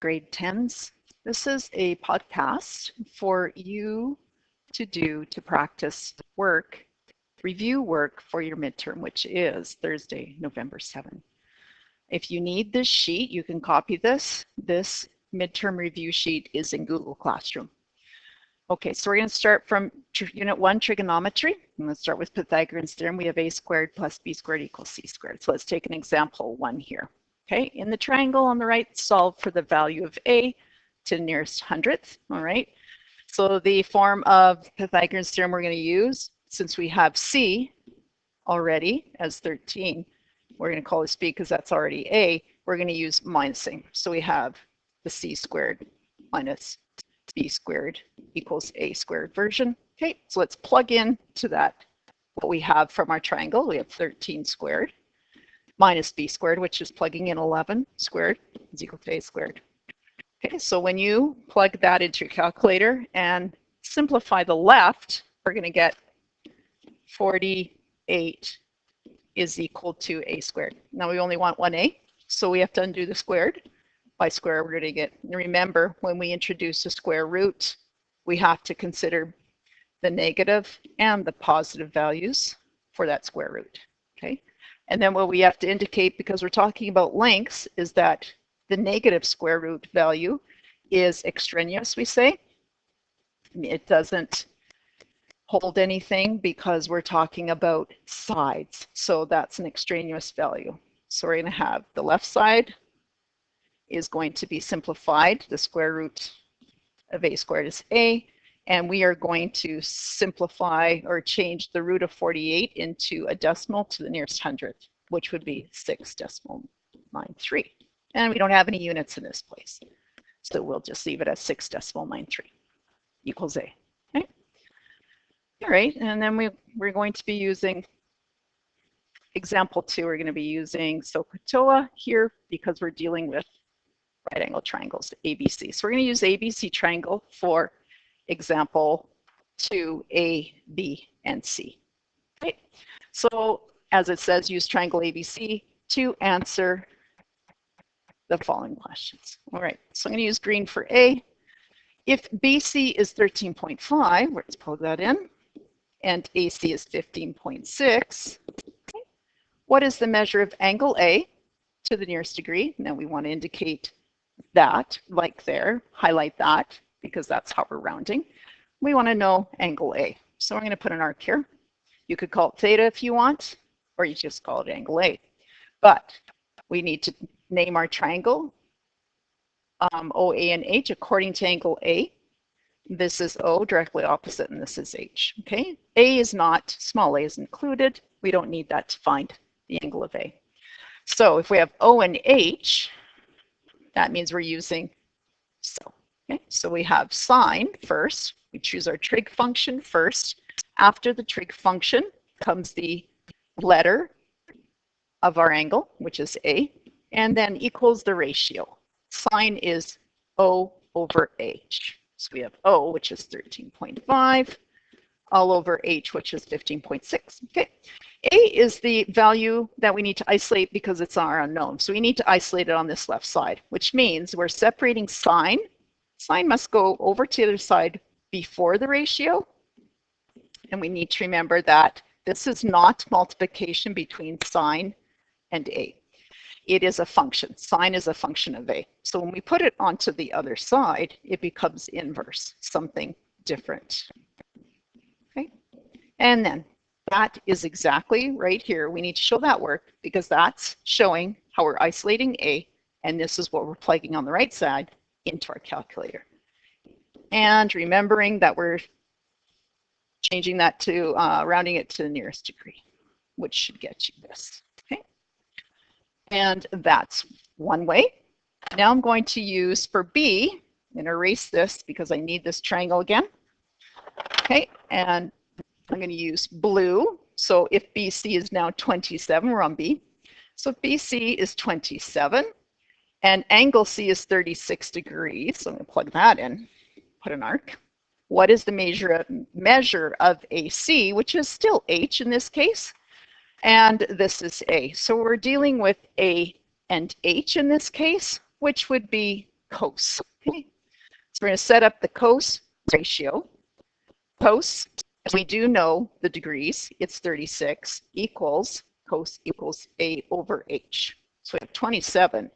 grade 10s. This is a podcast for you to do to practice work, review work for your midterm, which is Thursday, November 7th. If you need this sheet, you can copy this. This midterm review sheet is in Google Classroom. Okay, so we're going to start from Unit 1, trigonometry. I'm going to start with Pythagorean's theorem. We have a squared plus b squared equals c squared. So let's take an example 1 here. Okay, in the triangle on the right, solve for the value of a to the nearest hundredth. All right, so the form of Pythagorean's theorem we're going to use, since we have c already as 13, we're going to call this b because that's already a. We're going to use minusing. So we have the c squared minus b squared equals a squared version. Okay, so let's plug in to that what we have from our triangle. We have 13 squared minus b squared, which is plugging in 11 squared, is equal to a squared. Okay, so when you plug that into your calculator and simplify the left, we're going to get 48 is equal to a squared. Now we only want 1a, so we have to undo the squared. By square, we're going to get, remember, when we introduce a square root, we have to consider the negative and the positive values for that square root. Okay, and then what we have to indicate, because we're talking about lengths, is that the negative square root value is extraneous, we say. It doesn't hold anything because we're talking about sides. So that's an extraneous value. So we're going to have the left side is going to be simplified. The square root of a squared is a. And we are going to simplify or change the root of 48 into a decimal to the nearest hundredth, which would be 6.93. And we don't have any units in this place, so we'll just leave it as 6.93 equals a. Okay. All right, and then we're going to be using example 2. We're going to be using SOHCAHTOA here because we're dealing with right angle triangles, ABC. So we're going to use ABC triangle for example 2, A, B, and C. Right? So as it says, use triangle ABC to answer the following questions. All right, so I'm going to use green for A. If BC is 13.5, let's plug that in, and AC is 15.6, okay, what is the measure of angle A to the nearest degree? Now we want to indicate that, like there, highlight that, because that's how we're rounding. We want to know angle A. So we're going to put an arc here. You could call it theta if you want, or you just call it angle A. But we need to name our triangle OA and H according to angle A. This is O, directly opposite, and this is H. Okay, A is not, small a is included. We don't need that to find the angle of A. So if we have O and H, that means we're using so. Okay, so we have sine first. We choose our trig function first. After the trig function comes the letter of our angle, which is A, and then equals the ratio. Sine is O over H. So we have O, which is 13.5, all over H, which is 15.6. Okay, A is the value that we need to isolate because it's our unknown. So we need to isolate it on this left side, which means we're separating sine. Sine must go over to the other side before the ratio. And we need to remember that this is not multiplication between sine and A. It is a function. Sine is a function of A. So when we put it onto the other side, it becomes inverse, something different. Okay, and then that is exactly right here. We need to show that work because that's showing how we're isolating A, and this is what we're plugging on the right side into our calculator. And remembering that we're changing that to rounding it to the nearest degree, which should get you this. Okay, and that's one way. Now I'm going to use for B, I'm going to erase this because I need this triangle again. Okay, and I'm going to use blue. So if BC is now 27, we're on B. So if BC is 27 and angle C is 36 degrees, so I'm going to plug that in, put an arc. What is the measure of AC, which is still H in this case? And this is A. So we're dealing with A and H in this case, which would be cos. Okay, so we're going to set up the cos ratio. Cos, as we do know the degrees, it's 36 equals, cos equals A over H. So we have 27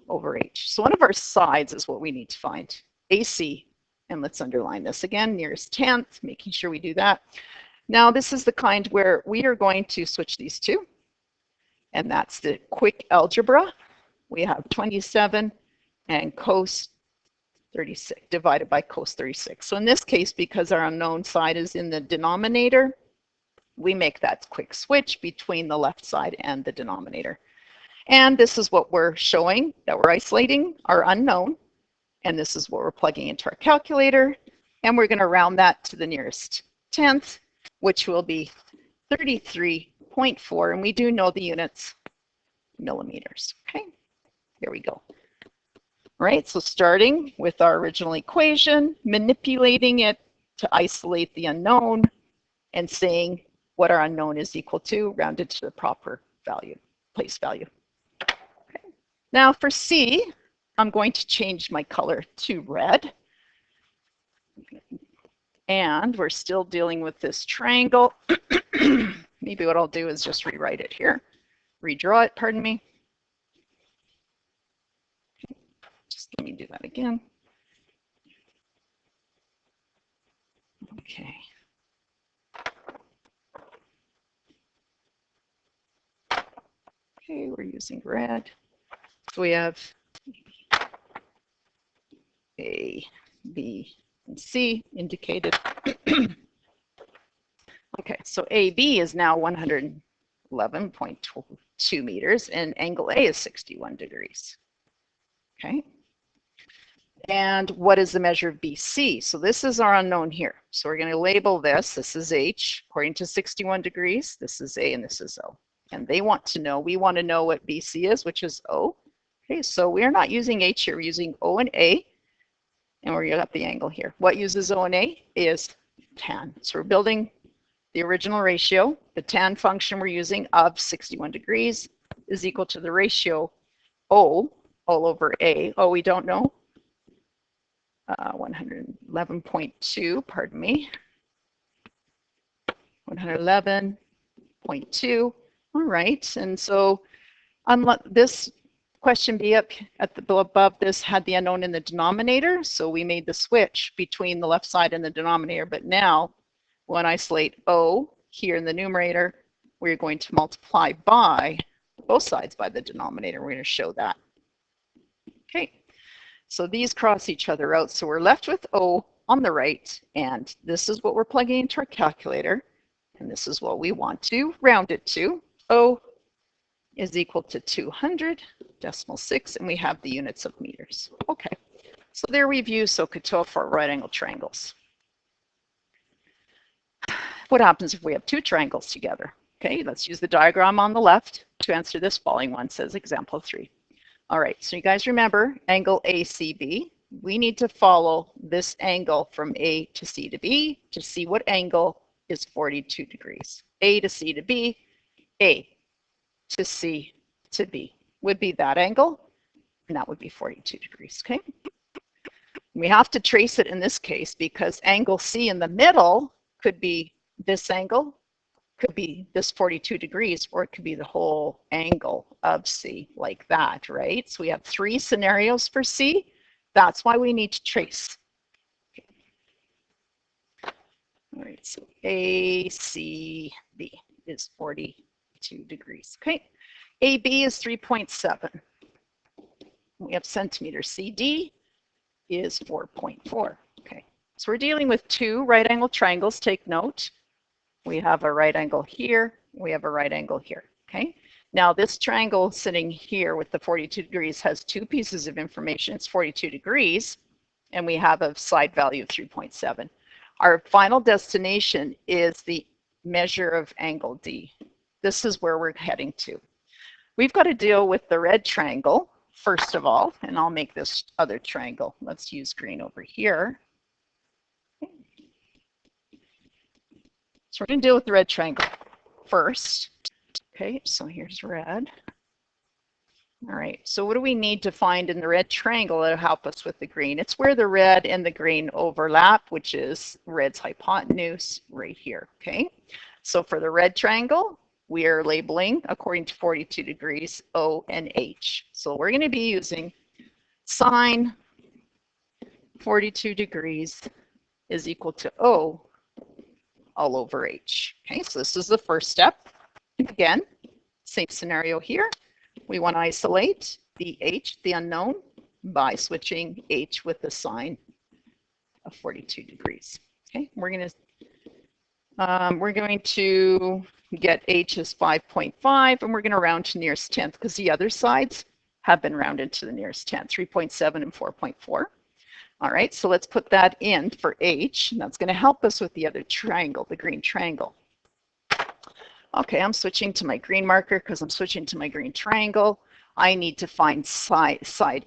over H. So one of our sides is what we need to find. AC, and let's underline this again, nearest 10th, making sure we do that. Now this is the kind where we are going to switch these two, and that's the quick algebra. We have 27 and cos 36 divided by cos 36. So in this case, because our unknown side is in the denominator, we make that quick switch between the left side and the denominator. And this is what we're showing, that we're isolating our unknown. And this is what we're plugging into our calculator. And we're going to round that to the nearest 10th, which will be 33.4. And we do know the units, millimeters. Okay, here we go. All right, so starting with our original equation, manipulating it to isolate the unknown, and saying what our unknown is equal to, rounded to the proper value, place value. Okay. Now for C, I'm going to change my color to red. And we're still dealing with this triangle. Maybe what I'll do is just rewrite it here. Redraw it, pardon me. Just let me do that again. Okay. Okay, we're using red. So we have A, B, and C indicated. Okay, so AB is now 111.2 meters, and angle A is 61 degrees. Okay. And what is the measure of BC? So this is our unknown here. So we're going to label this. This is H, according to 61 degrees. This is A, and this is O. And they want to know, we want to know what BC is, which is O. Okay, so we're not using H here. We're using O and A. And we're going to get the angle here. What uses O and A is tan. So we're building the original ratio. The tan function we're using of 61 degrees is equal to the ratio O all over A. Oh, we don't know. 111.2, pardon me. 111.2. All right. And so this question B up at the above this had the unknown in the denominator. So we made the switch between the left side and the denominator. But now when I isolate O here in the numerator, we're going to multiply by both sides by the denominator. We're going to show that. Okay. So these cross each other out. So we're left with O on the right. And this is what we're plugging into our calculator. And this is what we want to round it to. O is equal to 200.6, and we have the units of meters. Okay, so there we've used SOHCAHTOA for right angle triangles. What happens if we have two triangles together? Okay, let's use the diagram on the left to answer this following one, says example 3. All right, so you guys remember angle ACB. We need to follow this angle from A to C to B to see what angle is 42 degrees. A to C to B, A to C to B would be that angle, and that would be 42 degrees, okay? We have to trace it in this case because angle C in the middle could be this angle, could be this 42 degrees, or it could be the whole angle of C like that, right? So we have 3 scenarios for C. That's why we need to trace. Okay. All right, so ACB is 42 degrees, okay? AB is 3.7. We have centimeters. CD is 4.4. Okay, so we're dealing with 2 right angle triangles. Take note. We have a right angle here. We have a right angle here. Okay, now this triangle sitting here with the 42 degrees has 2 pieces of information. It's 42 degrees, and we have a side value of 3.7. Our final destination is the measure of angle D. This is where we're heading to. We've got to deal with the red triangle, first of all, and I'll make this other triangle. Let's use green over here. So we're going to deal with the red triangle first. Okay, so here's red. All right, so what do we need to find in the red triangle that'll help us with the green? It's where the red and the green overlap, which is red's hypotenuse right here, okay? So for the red triangle, we are labeling according to 42 degrees O and H. So we're going to be using sine 42 degrees is equal to O all over H. Okay, so this is the first step. Again, same scenario here. We want to isolate the H, the unknown, by switching H with the sine of 42 degrees. Okay, we're going to get H as 5.5, and we're going to round to nearest tenth because the other sides have been rounded to the nearest tenth, 3.7 and 4.4. All right, so let's put that in for H, and that's going to help us with the other triangle, the green triangle. Okay, I'm switching to my green marker because I'm switching to my green triangle. I need to find side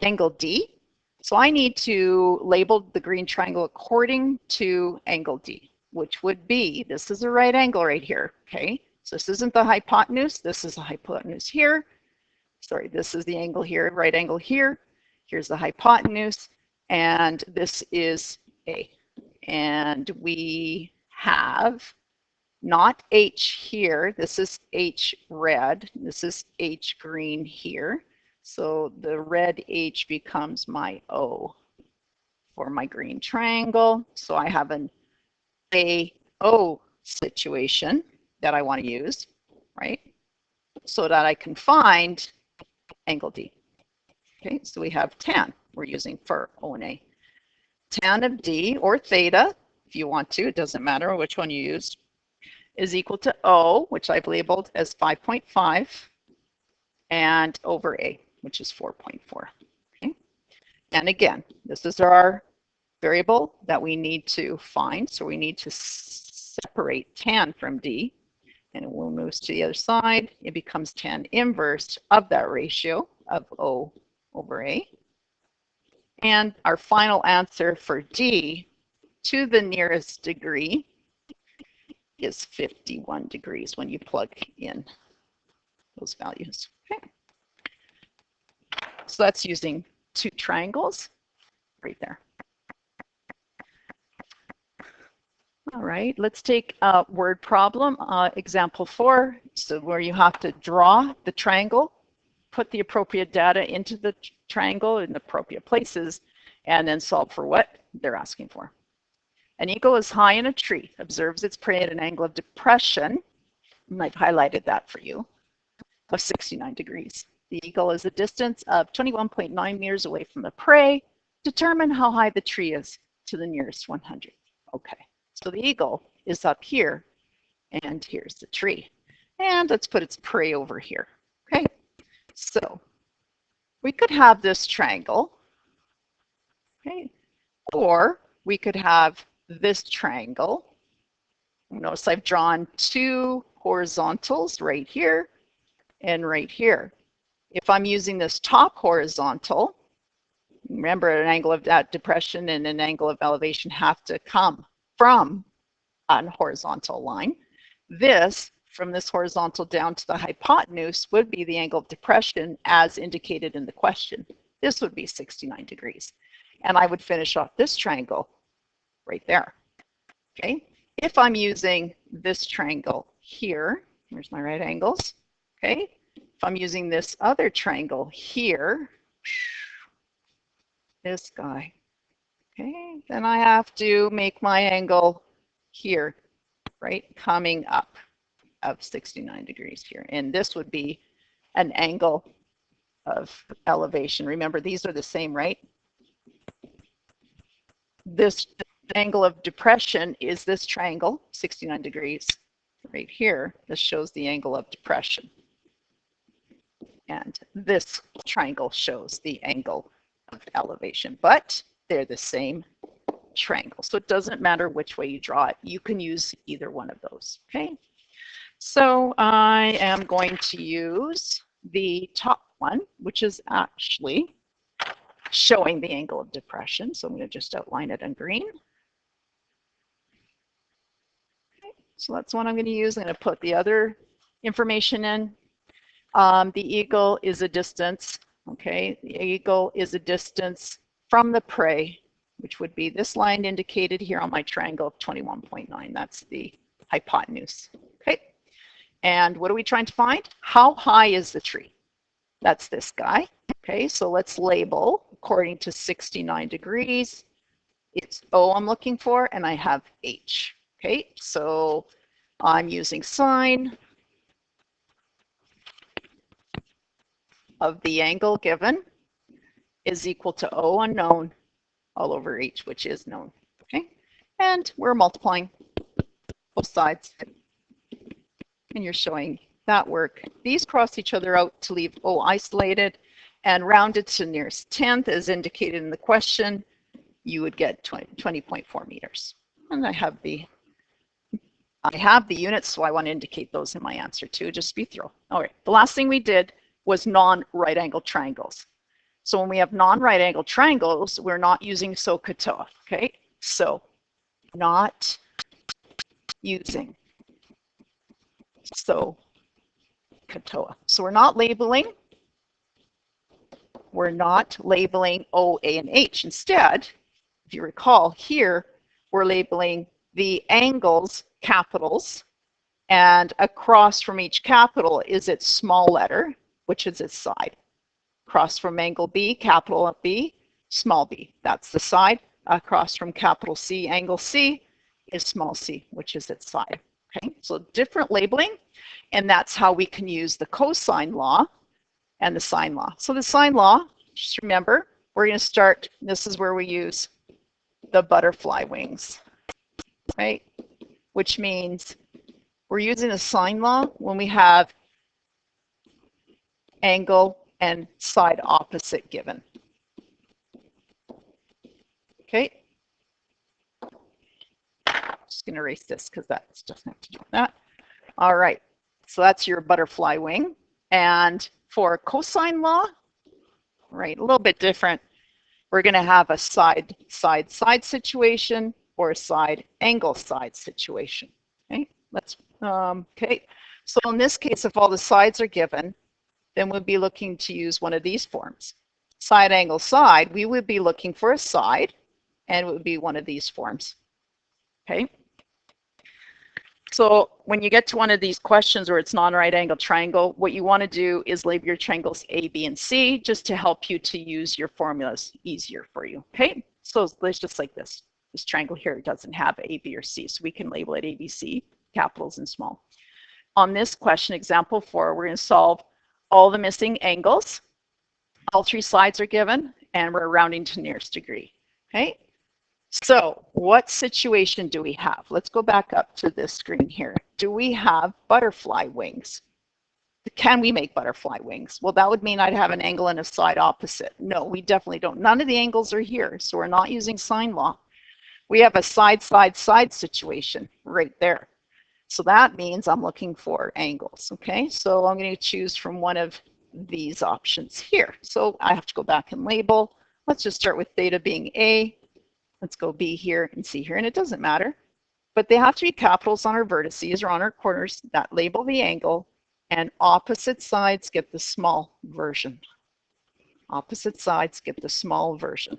angle D. So I need to label the green triangle according to angle D, which would be, this is a right angle right here, okay? So this isn't the hypotenuse, this is the hypotenuse here. Sorry, this is the angle here, right angle here. Here's the hypotenuse, and this is A. And we have not H here, this is H red, this is H green here. So the red H becomes my O for my green triangle. So I have an AO situation that I want to use, right? So that I can find angle D. Okay, so we have tan we're using for O and A. Tan of D, or theta, if you want to, it doesn't matter which one you use, is equal to O, which I've labeled as 5.5, and over A, which is 4.4. Okay? And again, this is our variable that we need to find. So we need to separate tan from D. And it will move to the other side. It becomes tan inverse of that ratio of O over A. And our final answer for D to the nearest degree is 51 degrees when you plug in those values. Okay. So that's using two triangles right there. All right, let's take a word problem, example 4. So where you have to draw the triangle, put the appropriate data into the triangle in the appropriate places, and then solve for what they're asking for. An eagle is high in a tree, observes its prey at an angle of depression, and I've highlighted that for you, of 69 degrees. The eagle is a distance of 21.9 meters away from the prey. Determine how high the tree is to the nearest 100. Okay, so the eagle is up here, and here's the tree. And let's put its prey over here. Okay, so we could have this triangle, okay, or we could have this triangle. Notice I've drawn two horizontals right here and right here. If I'm using this top horizontal, remember an angle of that depression and an angle of elevation have to come from a horizontal line. This, from this horizontal down to the hypotenuse, would be the angle of depression as indicated in the question. This would be 69 degrees. And I would finish off this triangle right there. Okay, if I'm using this triangle here, here's my right angles. Okay, if I'm using this other triangle here, this guy, okay, then I have to make my angle here, right, coming up of 69 degrees here. And this would be an angle of elevation. Remember, these are the same, right? This angle of depression is this triangle, 69 degrees right here. This shows the angle of depression. And this triangle shows the angle of elevation, but they're the same triangle. So it doesn't matter which way you draw it. You can use either one of those, okay? So I am going to use the top one, which is actually showing the angle of depression. So I'm going to just outline it in green. Okay, so that's what I'm going to use. I'm going to put the other information in. The eagle is a distance, okay? The eagle is a distance from the prey, which would be this line indicated here on my triangle of 21.9. That's the hypotenuse, okay? And what are we trying to find? How high is the tree? That's this guy, okay? So let's label according to 69 degrees. It's O I'm looking for, and I have H, okay? So I'm using sine of the angle given is equal to O unknown all over H, which is known, okay? And we're multiplying both sides, and you're showing that work. These cross each other out to leave O isolated, and rounded to nearest tenth as indicated in the question, you would get 20.4 meters. And I have the units, so I want to indicate those in my answer too, just to be thorough. All right, the last thing we did was non-right angled triangles. So when we have non-right angled triangles, we're not using SOHCAHTOA, okay? So not using SOHCAHTOA. So we're not labeling O, A, and H. Instead, if you recall here, we're labeling the angles capitals, and across from each capital is its small letter, which is its side. Across from angle B, capital B, small b. That's the side. Across from capital C, angle C, is small c, which is its side. Okay, so different labeling, and that's how we can use the cosine law and the sine law. So the sine law, just remember, we're going to start, this is where we use the butterfly wings, right? Which means we're using the sine law when we have angle and side opposite given. Okay. Just going to erase this because that doesn't have to do with that. All right. So that's your butterfly wing. And for cosine law, right, a little bit different. We're going to have a side situation or a side angle side situation. Okay. Okay. So in this case, if all the sides are given, then we'll be looking to use one of these forms. Side angle side, we would be looking for a side, and it would be one of these forms. Okay. So when you get to one of these questions where it's non-right angle triangle, what you want to do is label your triangles A, B, and C just to help you to use your formulas easier for you. Okay. So it's just like this. This triangle here doesn't have A, B, or C, so we can label it A, B, C, capitals and small. On this question, example 4, we're going to solve all the missing angles. All 3 sides are given, and we're rounding to nearest degree. Okay. So what situation do we have? Let's go back up to this screen here. Do we have butterfly wings? Can we make butterfly wings? Well, that would mean I'd have an angle and a side opposite. No, we definitely don't. None of the angles are here, so we're not using sine law. We have a side situation right there. So that means I'm looking for angles, okay? So I'm going to choose from one of these options here. So I have to go back and label. Let's just start with theta being A. Let's go B here and C here, and it doesn't matter. But they have to be capitals on our vertices or on our corners that label the angle, and opposite sides get the small version. Opposite sides get the small version.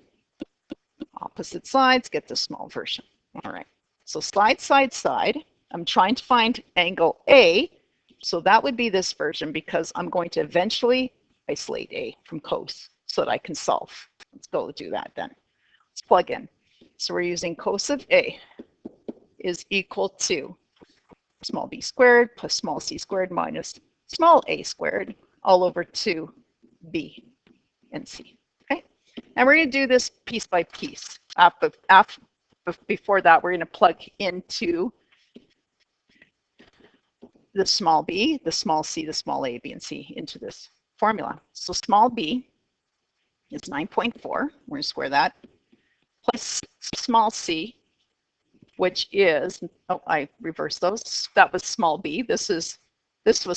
Opposite sides get the small version. All right, so side. I'm trying to find angle A, so that would be this version because I'm going to eventually isolate A from cos so that I can solve. Let's go do that then. Let's plug in. So we're using cos of A is equal to small b squared plus small c squared minus small a squared all over 2b and c. Okay, and we're going to do this piece by piece. Before that, we're going to plug into the small b, the small c, the small a, b, and c into this formula. So small b is 9.4. We're going to square that, plus small c, which is, oh, I reversed those. That was small b. This was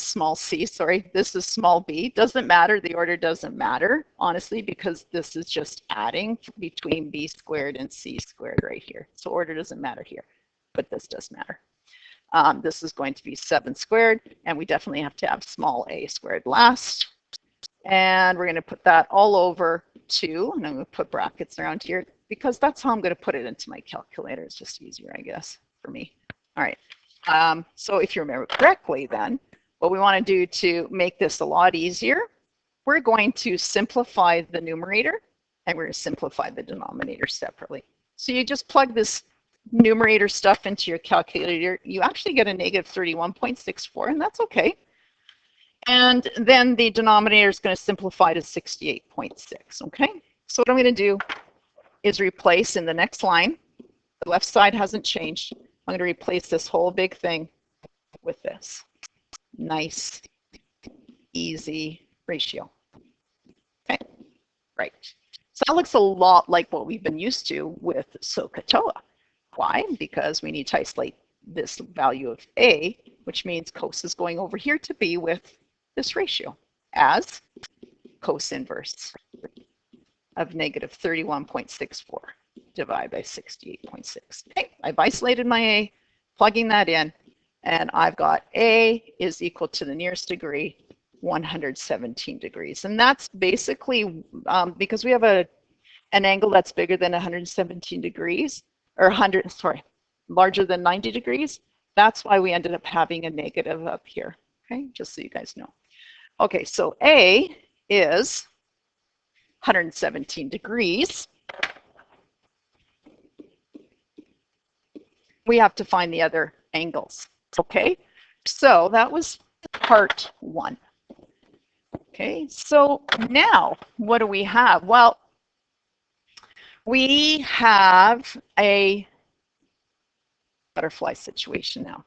small c, sorry. This is small b. Doesn't matter. The order doesn't matter, honestly, because this is just adding between b squared and c squared right here. So order doesn't matter here, but this does matter. This is going to be 7 squared, and we definitely have to have small a squared last. And we're going to put that all over 2, and I'm going to put brackets around here because that's how I'm going to put it into my calculator. It's just easier, I guess, for me. All right. So if you remember correctly, then what we want to do to make this a lot easier, we're going to simplify the numerator and we're going to simplify the denominator separately. So you just plug this numerator stuff into your calculator. You actually get a negative 31.64, and that's okay. And then the denominator is going to simplify to 68.6, okay? So what I'm going to do is replace in the next line. The left side hasn't changed. I'm going to replace this whole big thing with this nice, easy ratio. Okay, right. So that looks a lot like what we've been used to with SOHCAHTOA. Why? Because we need to isolate this value of A, which means cos is going over here to be with this ratio as cos inverse of negative 31.64 divided by 68.6. Okay, I've isolated my A, plugging that in, and I've got A is equal to the nearest degree, 117 degrees. And that's basically because we have an angle that's bigger than 117 degrees, or larger than 90 degrees. That's why we ended up having a negative up here, okay, just so you guys know. Okay, so A is 117 degrees. We have to find the other angles, okay? So that was part 1. Okay, so now what do we have? Well, we have a butterfly situation now,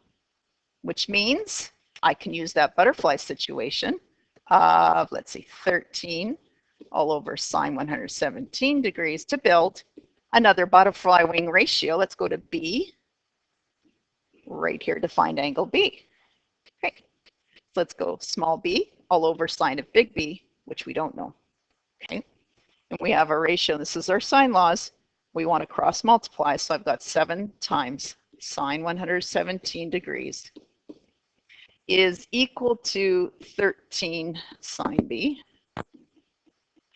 which means I can use that butterfly situation of, let's see, 13 all over sine 117 degrees to build another butterfly wing ratio. Let's go to B right here to find angle B. Okay, so let's go small b all over sine of big B, which we don't know. Okay, and we have a ratio. This is our sine laws. We want to cross multiply, so I've got 7 times sine 117 degrees is equal to 13 sine B.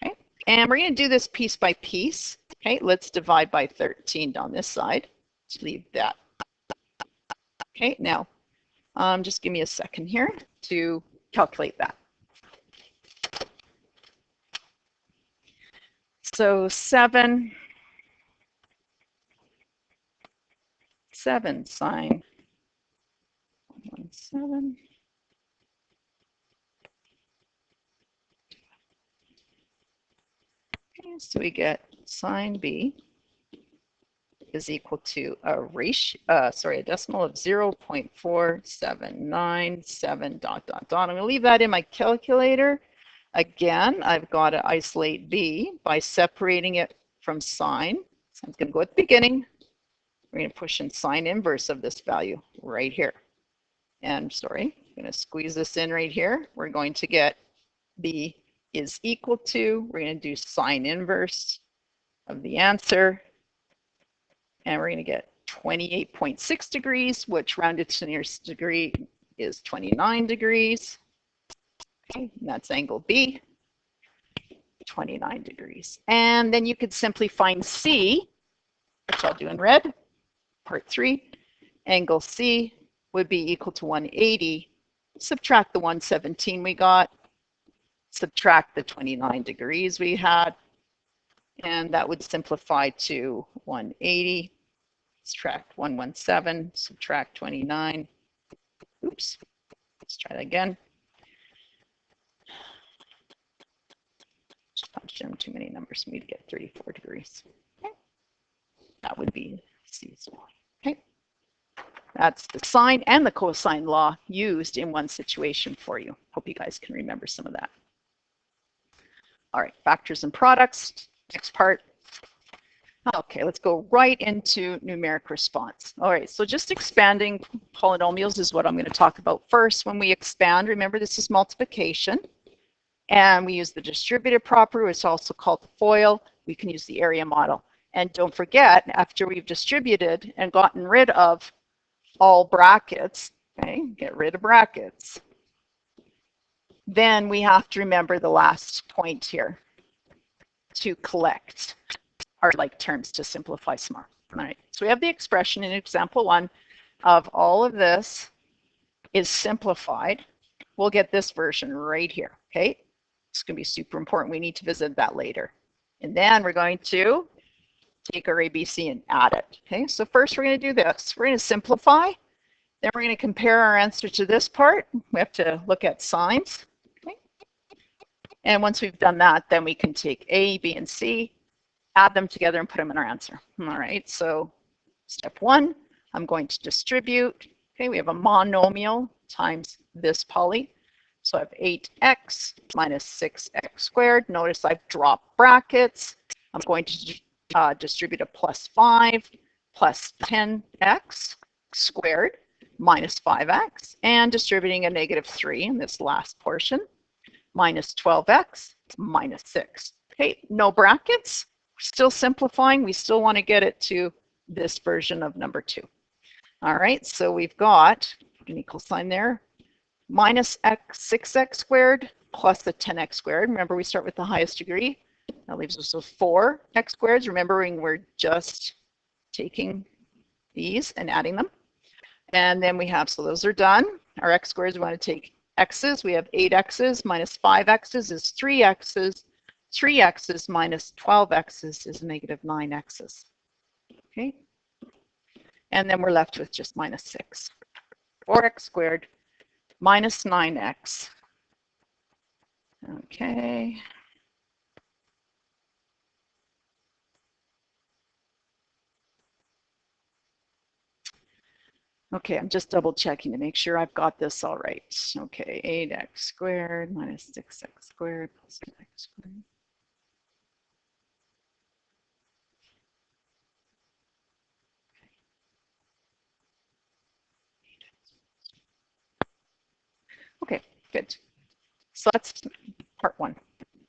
Okay, and we're going to do this piece by piece. Okay, let's divide by 13 on this side. Let's leave that. Okay, now just give me a second here to calculate that. So 7 sine 117. Okay, so we get sine B is equal to a ratio, a decimal of 0.4797 ... I'm going to leave that in my calculator. Again, I've got to isolate B by separating it from sine. So I'm going to go at the beginning. We're going to push in sine inverse of this value right here. And sorry, I'm going to squeeze this in right here. We're going to get B is equal to, we're going to do sine inverse of the answer. And we're going to get 28.6 degrees, which rounded to the nearest degree is 29 degrees. Okay, and that's angle B, 29 degrees. And then you could simply find C, which I'll do in red, part 3. Angle C would be equal to 180. Subtract the 117 we got, subtract the 29 degrees we had, and that would simplify to 180. Subtract 117, subtract 29. Oops, let's try that again. Just punched in too many numbers for me to get 34 degrees. Okay. That would be C's value. Okay. That's the sine and the cosine law used in one situation for you. Hope you guys can remember some of that. All right, factors and products, next part. Okay, let's go right into numeric response. All right, so just expanding polynomials is what I'm going to talk about first. When we expand, remember this is multiplication, and we use the distributive property, which is also called the FOIL. We can use the area model. And don't forget, after we've distributed and gotten rid of all brackets, okay, get rid of brackets, then we have to remember the last point here to collect our like terms to simplify smart. All right, so we have the expression in example 1 of all of this is simplified. We'll get this version right here, okay? It's going to be super important. We need to visit that later. And then we're going to take our ABC and add it, okay? So first we're going to do this. We're going to simplify. Then we're going to compare our answer to this part. We have to look at signs, okay? And once we've done that, then we can take A, B, and C, add them together and put them in our answer. All right, so step 1, I'm going to distribute. Okay, we have a monomial times this poly. So I have 8x minus 6x squared. Notice I've dropped brackets. I'm going to distribute a plus 5 plus 10x squared minus 5x, and distributing a negative 3 in this last portion, minus 12x minus 6. Okay, no brackets. Still simplifying. We still want to get it to this version of number 2. All right, so we've got an equal sign there, minus 6x squared plus the 10x squared. Remember, we start with the highest degree. That leaves us with 4x squareds. Remembering we're just taking these and adding them. And then we have, so those are done. Our x squareds, we want to take x's. We have 8x's minus 5x's is 3x's. 3x's minus 12x's is negative 9x's. Okay. And then we're left with just minus 6. 4x squared minus 9x. Okay. Okay, I'm just double checking to make sure I've got this all right. Okay, 8x squared minus 6x squared plus 9x squared. Okay, good. So that's part 1.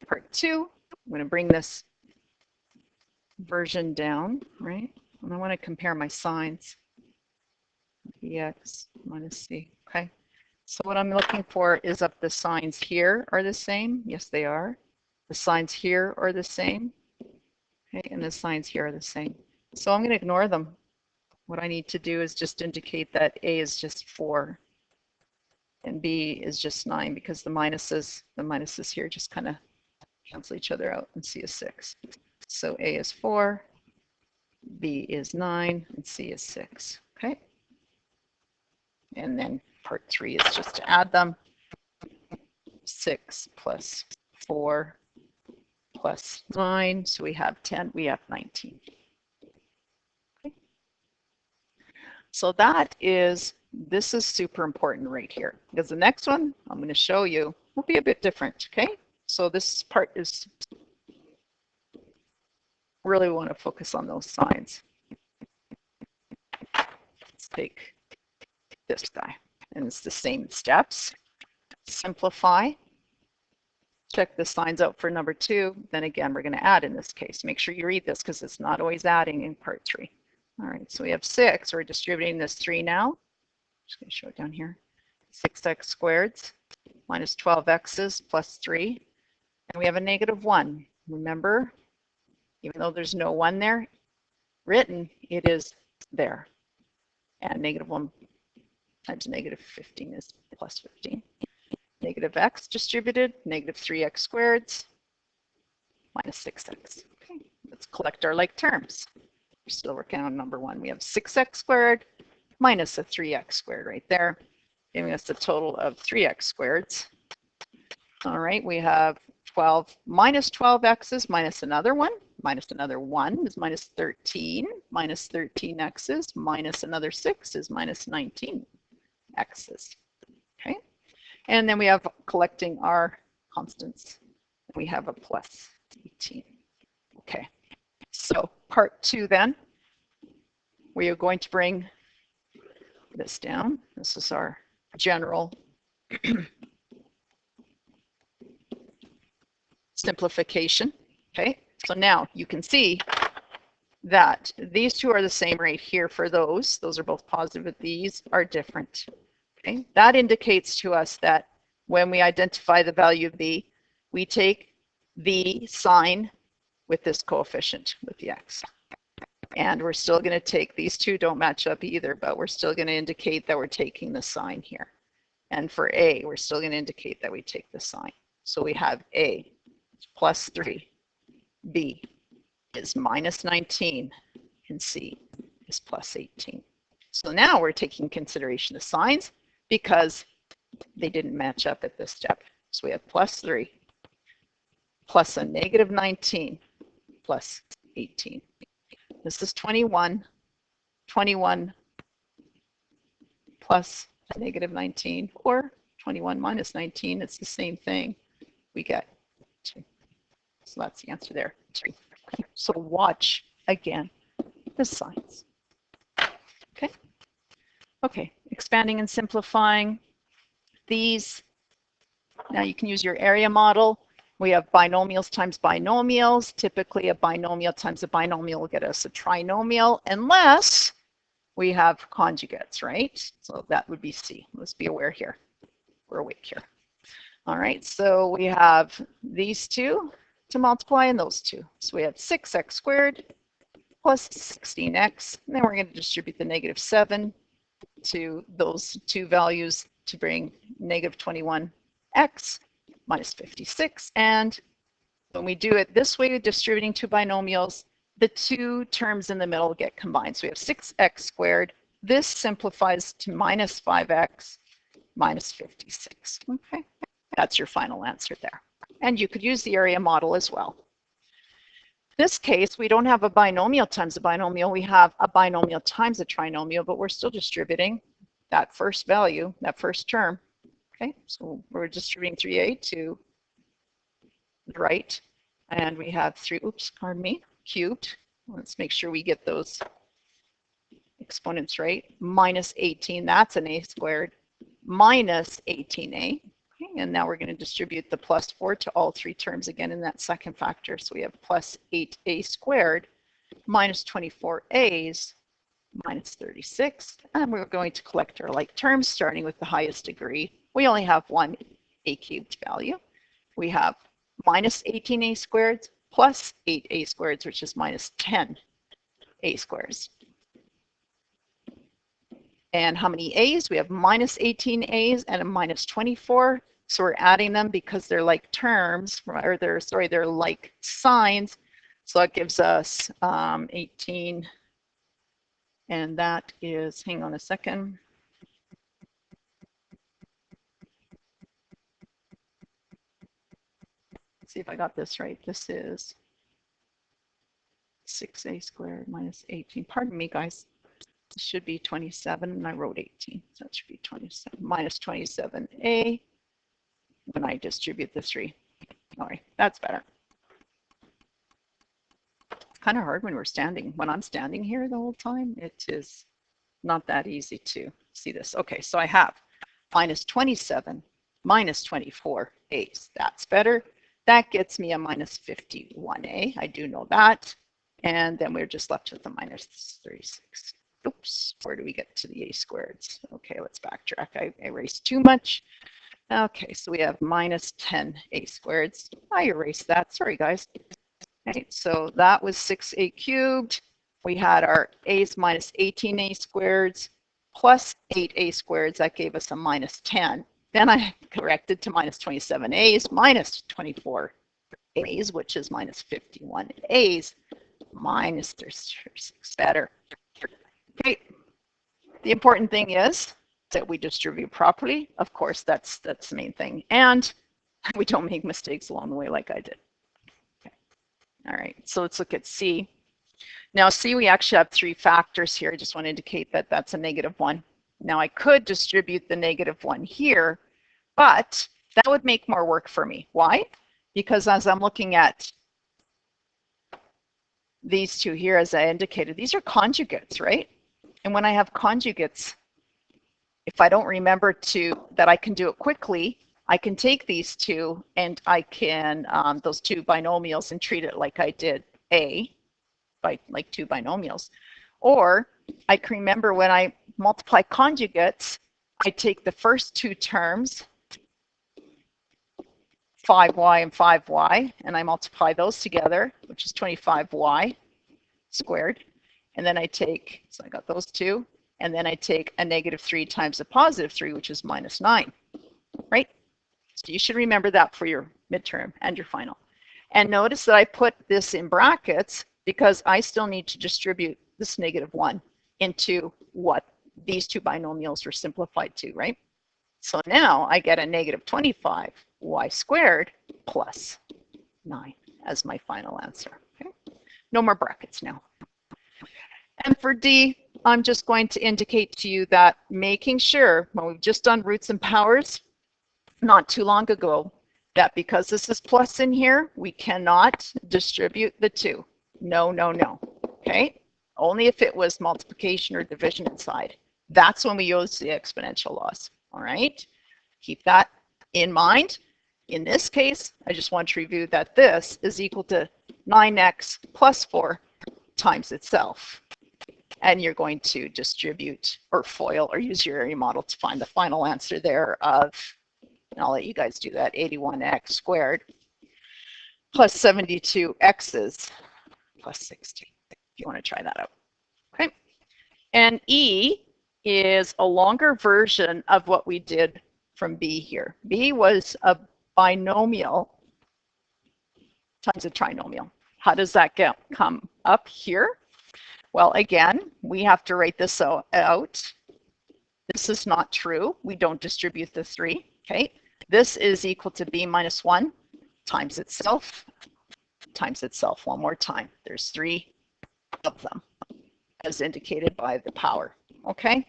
Part 2, I'm going to bring this version down, right? And I want to compare my signs. Ex minus c. Okay. So what I'm looking for is if the signs here are the same. Yes, they are. The signs here are the same. Okay, and the signs here are the same. So I'm going to ignore them. What I need to do is just indicate that A is just 4 and B is just 9, because the minuses here just kind of cancel each other out, and C is 6. So A is 4, B is 9, and C is 6. Okay. And then part 3 is just to add them. 6 plus 4 plus 9. So we have 10, we have 19. Okay. So this is super important right here, because the next one I'm going to show you will be a bit different. Okay. So this part is really want to focus on those signs. Let's take this guy, and it's the same steps. Simplify. Check the signs out for number 2. Then again, we're going to add in this case. Make sure you read this because it's not always adding in part 3. All right, so we have 6. We're distributing this 3 now. Just going to show it down here. 6x squareds minus 12x's plus 3. And we have a negative 1. Remember, even though there's no 1 there, written, it is there. And negative 1 times negative 15 is plus 15. Negative x distributed, negative 3x squareds, minus 6x. Okay, let's collect our like terms. We're still working on number 1. We have 6x squared minus a 3x squared right there, giving us a total of 3x squareds. All right, we have 12 minus 12x's minus another 1. Minus another 1 is minus 13. Minus 13x's minus another 6 is minus 19x's. Okay. And then we have collecting our constants. We have a plus 18. Okay. So part 2 then, we are going to bring this down. This is our general simplification. Okay. So now you can see that these two are the same right here for those. Those are both positive, but these are different. Okay, that indicates to us that when we identify the value of b, we take the sign with this coefficient, with the x. And we're still going to take, these two don't match up either, but we're still going to indicate that we're taking the sign here. And for a, we're still going to indicate that we take the sign. So we have a plus 3, b is minus 19, and c is plus 18. So now we're taking consideration of signs because they didn't match up at this step. So we have plus 3 plus a negative 19 plus 18. This is 21. 21 plus a negative 19, or 21 minus 19. It's the same thing. We get 2. So that's the answer there, 2. So watch again the signs. Okay. Okay. Expanding and simplifying these. Now you can use your area model. We have binomials times binomials. Typically, a binomial times a binomial will get us a trinomial, unless we have conjugates, right? So that would be C. Let's be aware here. We're awake here. All right, so we have these two to multiply and those two. So we have 6x squared plus 16x. And then we're going to distribute the negative 7 to those two values to bring negative 21x minus 56. And when we do it this way, distributing two binomials, the two terms in the middle get combined. So we have 6x squared. This simplifies to minus 5x minus 56. Okay, that's your final answer there. And you could use the area model as well. In this case, we don't have a binomial times a binomial. We have a binomial times a trinomial, but we're still distributing that first value, that first term. Okay, so we're distributing 3a to the right, and we have 3, oops, pardon me, cubed. Let's make sure we get those exponents right. Minus 18, that's an a squared, minus 18a. Okay, and now we're going to distribute the plus 4 to all three terms again in that second factor. So we have plus 8a squared minus 24a's minus 36. And we're going to collect our like terms starting with the highest degree. We only have one a cubed value. We have minus 18a squareds plus 8a squareds, which is minus 10a squares. And how many a's? We have minus 18 a's and a minus 24. So we're adding them because they're like terms, or they're like signs. So that gives us 18. And that is, hang on a second. Let's see if I got this right. This is 6a squared minus 18. Pardon me, guys. This should be 27, and I wrote 18. So that should be 27 minus 27a when I distribute the 3. All right, that's better. It's kind of hard when we're standing. When I'm standing here the whole time, it is not that easy to see this. Okay, so I have minus 27 minus 24a. That's better. That gets me a minus 51a. I do know that. And then we're just left with a minus 36. Oops, where do we get to the a squareds? Okay, let's backtrack. I erased too much. Okay, so we have minus 10a squareds. I erased that. Sorry, guys. Okay, so that was 6a cubed. We had our a's minus 18a squareds plus 8a squareds. That gave us a minus 10. Then I corrected to minus 27a's minus 24a's, which is minus 51a's minus 36. Better. Okay. The important thing is that we distribute properly. Of course, that's the main thing. And we don't make mistakes along the way like I did. Okay. All right, so let's look at C. Now C, we actually have 3 factors here. I just want to indicate that that's a -1. Now I could distribute the -1 here, but that would make more work for me. Why? Because as I'm looking at these two here, as I indicated, these are conjugates, right? And when I have conjugates, if I don't remember that I can do it quickly, I can take these two and I can, those two binomials, and treat it like I did A by like two binomials. Or I can remember when I multiply conjugates, I take the first two terms, 5y and 5y, and I multiply those together, which is 25y squared. And then I take, so I got those two, and then I take a -3 times a +3, which is -9, right? So you should remember that for your midterm and your final. And notice that I put this in brackets because I still need to distribute this -1 into what these two binomials were simplified to, right? So now I get a -25y squared plus 9 as my final answer. Okay? No more brackets now. And for D, I'm just going to indicate to you that making sure, when we've just done roots and powers not too long ago, that because this is plus in here, we cannot distribute the two. No, no, no. Okay? Only if it was multiplication or division inside. That's when we use the exponential laws. All right? Keep that in mind. In this case, I just want to review that this is equal to 9x plus 4 times itself. And you're going to distribute or FOIL or use your area model to find the final answer there of, and I'll let you guys do that, 81x squared plus 72x's plus 16, if you want to try that out. Okay. And E is a longer version of what we did from B here. B was a binomial times a trinomial. How does that come up here? Well, again, we have to write this out. This is not true. We don't distribute the 3. Okay. This is equal to B minus 1 times itself one more time. There's 3 of them as indicated by the power. Okay.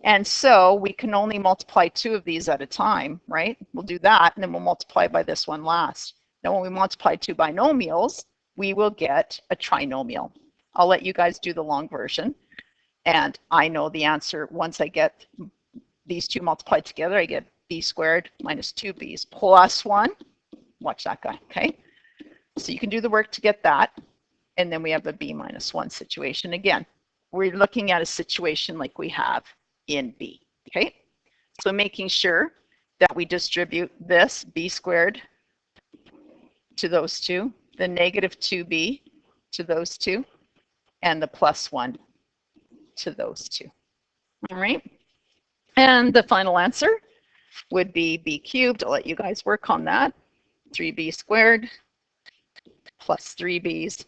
And so we can only multiply 2 of these at a time, right? We'll do that, and then we'll multiply by this one last. Now, when we multiply 2 binomials, we will get a trinomial. I'll let you guys do the long version. And I know the answer once I get these 2 multiplied together. I get b squared minus 2b's plus 1. Watch that guy, okay? So you can do the work to get that. And then we have a b minus 1 situation. Again, we're looking at a situation like we have in B, okay? So making sure that we distribute this b squared to those 2, the -2b to those 2, and the plus 1 to those 2. All right. And the final answer would be b cubed. I'll let you guys work on that. 3b squared plus 3b's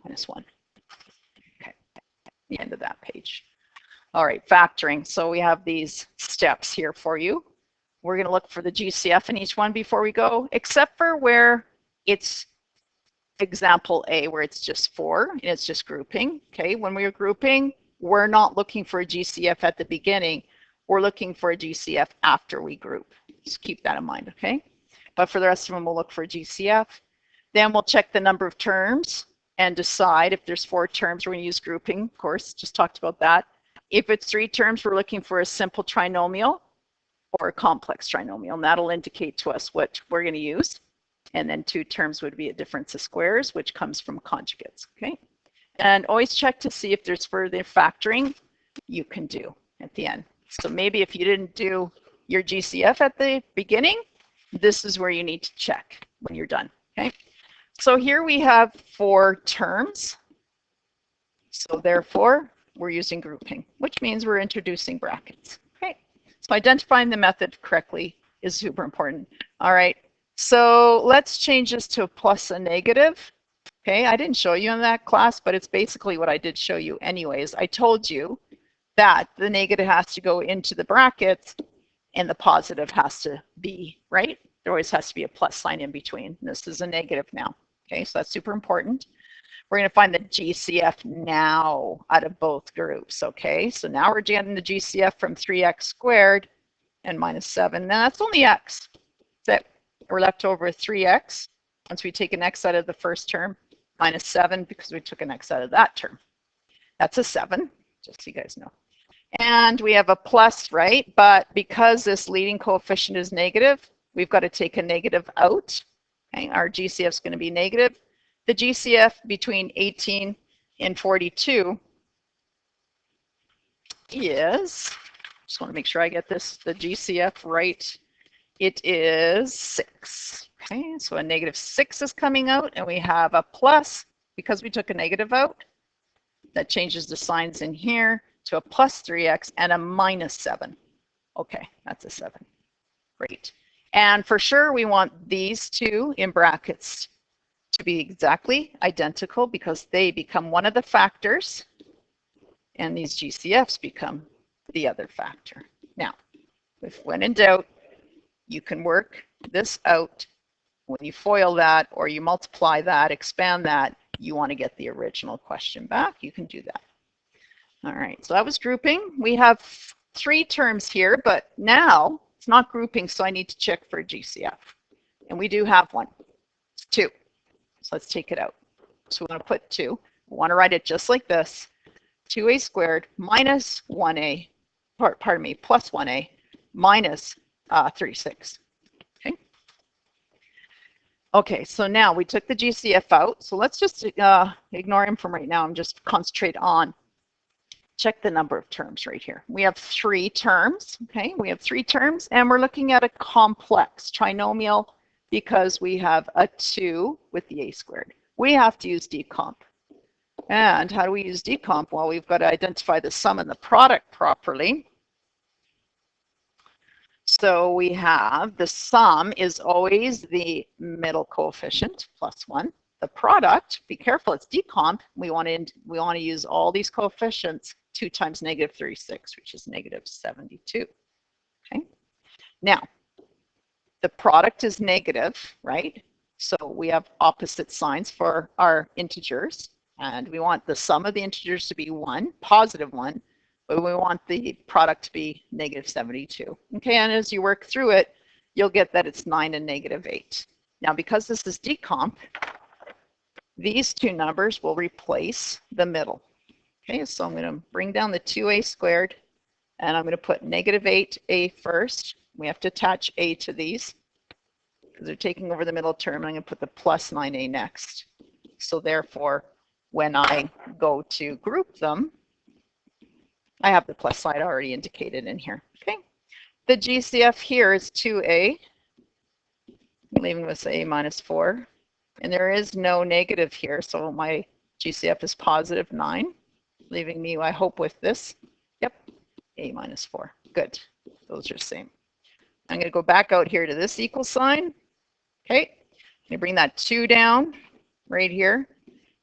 minus 1. Okay, the end of that page. All right, factoring. So we have these steps here for you. We're going to look for the GCF in each one before we go, except for where it's example A, where it's just 4 and it's just grouping. Okay, when we're grouping, we're not looking for a GCF at the beginning. We're looking for a GCF after we group. Just keep that in mind, okay? But for the rest of them, we'll look for a GCF. Then we'll check the number of terms and decide if there's 4 terms, we're going to use grouping, of course, just talked about that. If it's 3 terms, we're looking for a simple trinomial or a complex trinomial, and that'll indicate to us what we're going to use. And then 2 terms would be a difference of squares, which comes from conjugates, okay? And always check to see if there's further factoring you can do at the end. So maybe if you didn't do your GCF at the beginning, this is where you need to check when you're done, okay? So here we have 4 terms. So therefore, we're using grouping, which means we're introducing brackets, okay? So identifying the method correctly is super important. All right, so let's change this to a plus a negative. Okay, I didn't show you in that class, but it's basically what I did show you anyways. I told you that the negative has to go into the brackets and the positive has to be, right? There always has to be a plus sign in between. This is a negative now. Okay, so that's super important. We're going to find the GCF now out of both groups. Okay, so now we're getting the GCF from 3x squared and minus 7. Now that's only x. That we're left over with 3x. Once we take an x out of the first term, minus 7 because we took an x out of that term. That's a 7, just so you guys know. And we have a plus, right? But because this leading coefficient is negative, we've got to take a negative out. Okay, our GCF is going to be negative. The GCF between 18 in 42 is, just want to make sure I get this, the GCF right. It is 6. Okay, so a negative 6 is coming out, and we have a plus because we took a negative out. That changes the signs in here to a plus 3x and a minus 7. Okay, that's a 7. Great. And for sure, we want these two in brackets to be exactly identical because they become one of the factors, and these GCFs become the other factor. Now, if when in doubt, you can work this out. When you FOIL that or you multiply that, expand that, you want to get the original question back, you can do that. All right, so that was grouping. We have 3 terms here, but now it's not grouping, so I need to check for GCF. And we do have one. It's 2. So let's take it out. So we want to put 2. We want to write it just like this. 2a squared minus 1a, pardon me, plus 1a minus 36. Okay. Okay, so now we took the GCF out. So let's just ignore him from right now and just concentrate on, check the number of terms right here. We have 3 terms, okay? We have 3 terms, and we're looking at a complex trinomial because we have a 2 with the a squared. We have to use decomp. And how do we use decomp? Well, we've got to identify the sum and the product properly. So we have the sum is always the middle coefficient, plus 1. The product, be careful, it's decomp. We want to use all these coefficients. 2 times negative 36, which is negative 72. Okay. Now, the product is negative, right? So we have opposite signs for our integers. And we want the sum of the integers to be 1, positive 1. But we want the product to be negative 72. Okay, and as you work through it, you'll get that it's 9 and negative 8. Now, because this is decomp, these 2 numbers will replace the middle. Okay, so I'm going to bring down the 2a squared, and I'm going to put negative 8a first. We have to attach a to these because they're taking over the middle term. And I'm going to put the plus 9a next. So therefore, when I go to group them, I have the plus side already indicated in here. Okay, the GCF here is 2a, leaving us a minus 4. And there is no negative here, so my GCF is positive 9. Leaving me, I hope, with this. Yep, a minus 4. Good. Those are the same. I'm going to go back out here to this equal sign. Okay. I'm going to bring that 2 down right here.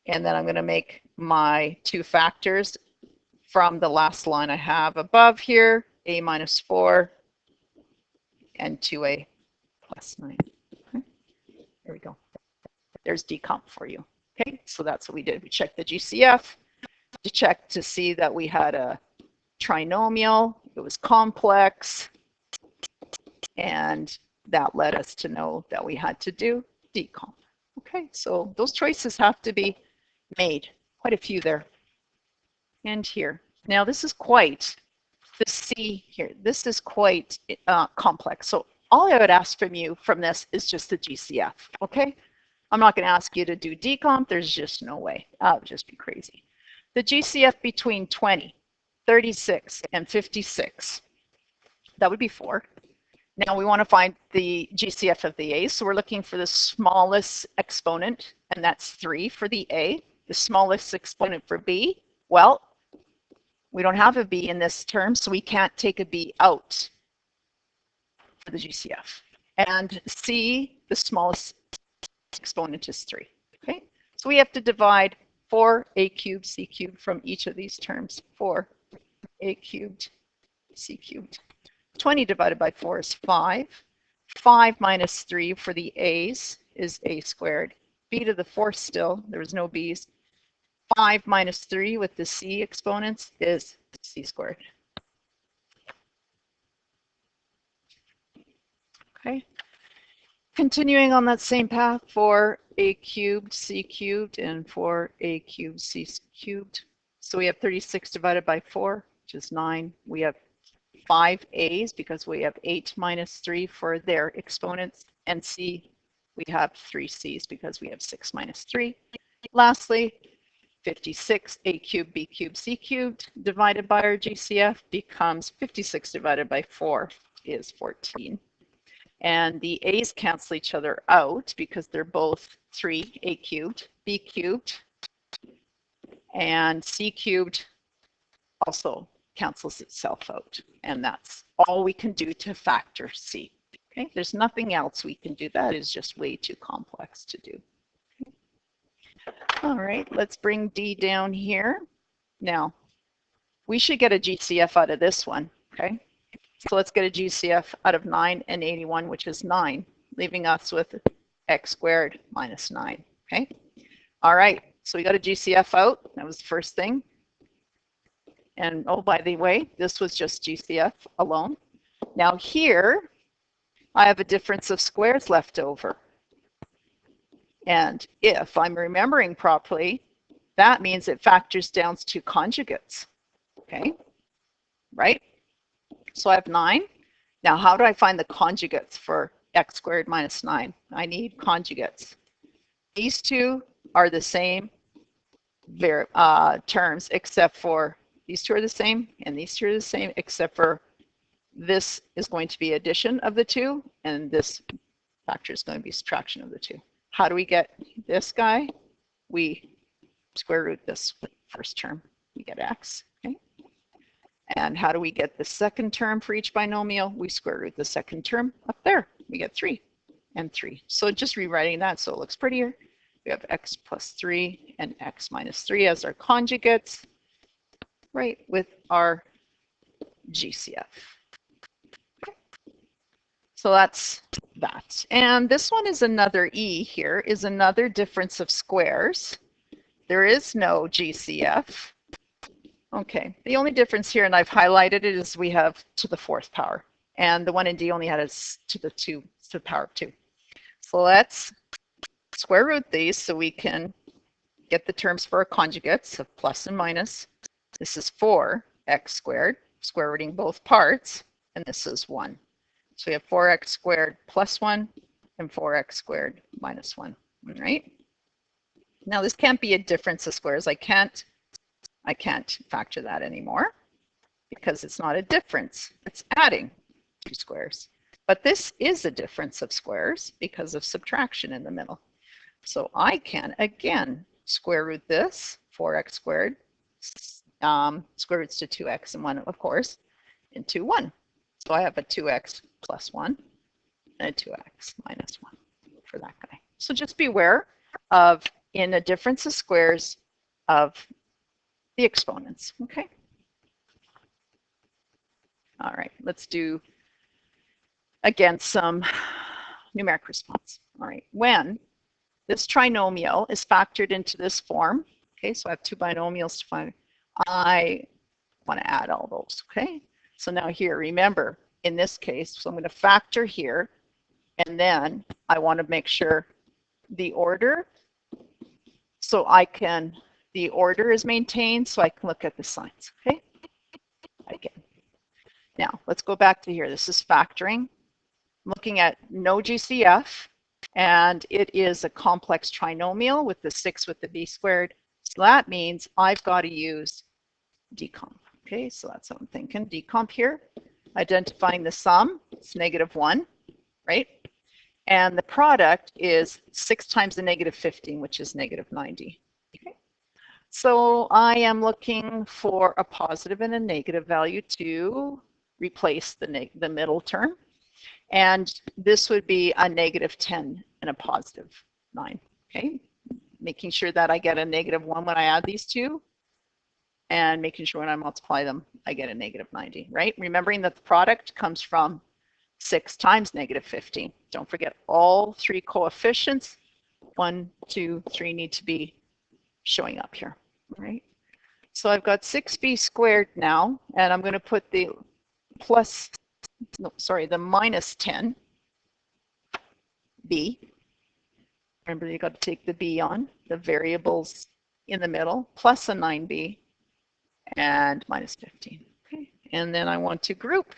And then I'm going to make my 2 factors from the last line I have above here, a minus 4 and 2a plus 9. Okay. There we go. There's decomp for you. Okay, so that's what we did. We checked the GCF to check to see that we had a trinomial, it was complex, and that led us to know that we had to do decomp. Okay, so those choices have to be made. Quite a few there. And here. Now this is quite, the C here, this is quite complex. So all I would ask from you from this is just the GCF, okay? I'm not going to ask you to do decomp. There's just no way. That would just be crazy. The GCF between 20, 36, and 56, that would be 4. Now we want to find the GCF of the A, so we're looking for the smallest exponent, and that's 3 for the A. The smallest exponent for B, well, we don't have a B in this term, so we can't take a B out for the GCF. And C, the smallest exponent is 3. Okay, so we have to divide 4a cubed c cubed from each of these terms. 4a cubed c cubed. 20 divided by 4 is 5. 5 minus 3 for the a's is a squared. B to the 4th still, there was no b's. 5 minus 3 with the c exponents is c squared. Okay. Continuing on that same path, 4a cubed c cubed and 4a cubed c cubed. So we have 36 divided by 4, which is 9. We have 5 a's because we have 8 minus 3 for their exponents. And c, we have 3 c's because we have 6 minus 3. Lastly, 56 a cubed b cubed c cubed divided by our GCF becomes 56 divided by 4 is 14. And the a's cancel each other out because they're both 3a cubed, b cubed, and c cubed also cancels itself out. And that's all we can do to factor c. Okay, there's nothing else we can do. That is just way too complex to do. All right, let's bring D down here. Now, we should get a GCF out of this one, okay? So let's get a GCF out of 9 and 81, which is 9, leaving us with x squared minus 9, okay? All right, so we got a GCF out. That was the first thing. And oh, by the way, this was just GCF alone. Now here, I have a difference of squares left over. And if I'm remembering properly, that means it factors down to conjugates, okay? Right? So I have 9. Now, how do I find the conjugates for x squared minus 9? I need conjugates. These two are the same terms, except for these two are the same, and these two are the same, except for this is going to be addition of the two, and this factor is going to be subtraction of the two. How do we get this guy? We square root this first term. We get x, okay? And how do we get the second term for each binomial? We square root the second term up there. We get 3 and 3. So just rewriting that so it looks prettier. We have x plus 3 and x minus 3 as our conjugates, right, with our GCF. So that's that. And this one is another E here, is another difference of squares. There is no GCF. Okay, the only difference here, and I've highlighted it, is we have to the 4th power. And the one in D only had us to the power of 2. So let's square root these so we can get the terms for our conjugates of plus and minus. This is 4x squared, square rooting both parts, and this is 1. So we have 4x squared plus 1 and 4x squared minus 1, all right? Now this can't be a difference of squares. I can't factor that anymore because it's not a difference. It's adding 2 squares. But this is a difference of squares because of subtraction in the middle. So I can, again, square root this, 4x squared, square roots to 2x and 1, of course, into 1. So I have a 2x plus 1 and a 2x minus 1 for that guy. So just be aware of, in a difference of squares, of the exponents, okay? All right, let's do, again, some numeric response. All right, when this trinomial is factored into this form, okay, so I have 2 binomials to find, I want to add all those, okay? So now here, remember, in this case, so I'm going to factor here, and then I want to make sure the order, so I can, the order is maintained, so I can look at the signs, okay? Again. Now, let's go back to here. This is factoring. I'm looking at no GCF, and it is a complex trinomial with the 6 with the b squared. So that means I've got to use decomp. Okay, so that's what I'm thinking. Decomp here, identifying the sum, it's -1, right? And the product is 6 times the -15, which is -90. Okay, so I am looking for a positive and a negative value to replace the middle term. And this would be a -10 and a +9. Okay, making sure that I get a -1 when I add these two, and making sure when I multiply them, I get a -90, right? Remembering that the product comes from 6 times -15. Don't forget all 3 coefficients, 1, 2, 3 need to be showing up here, right? So I've got 6b squared now, and I'm going to put the the -10b. Remember, you got to take the b on, the variables in the middle, plus a 9b, and -15. Okay, and then I want to group,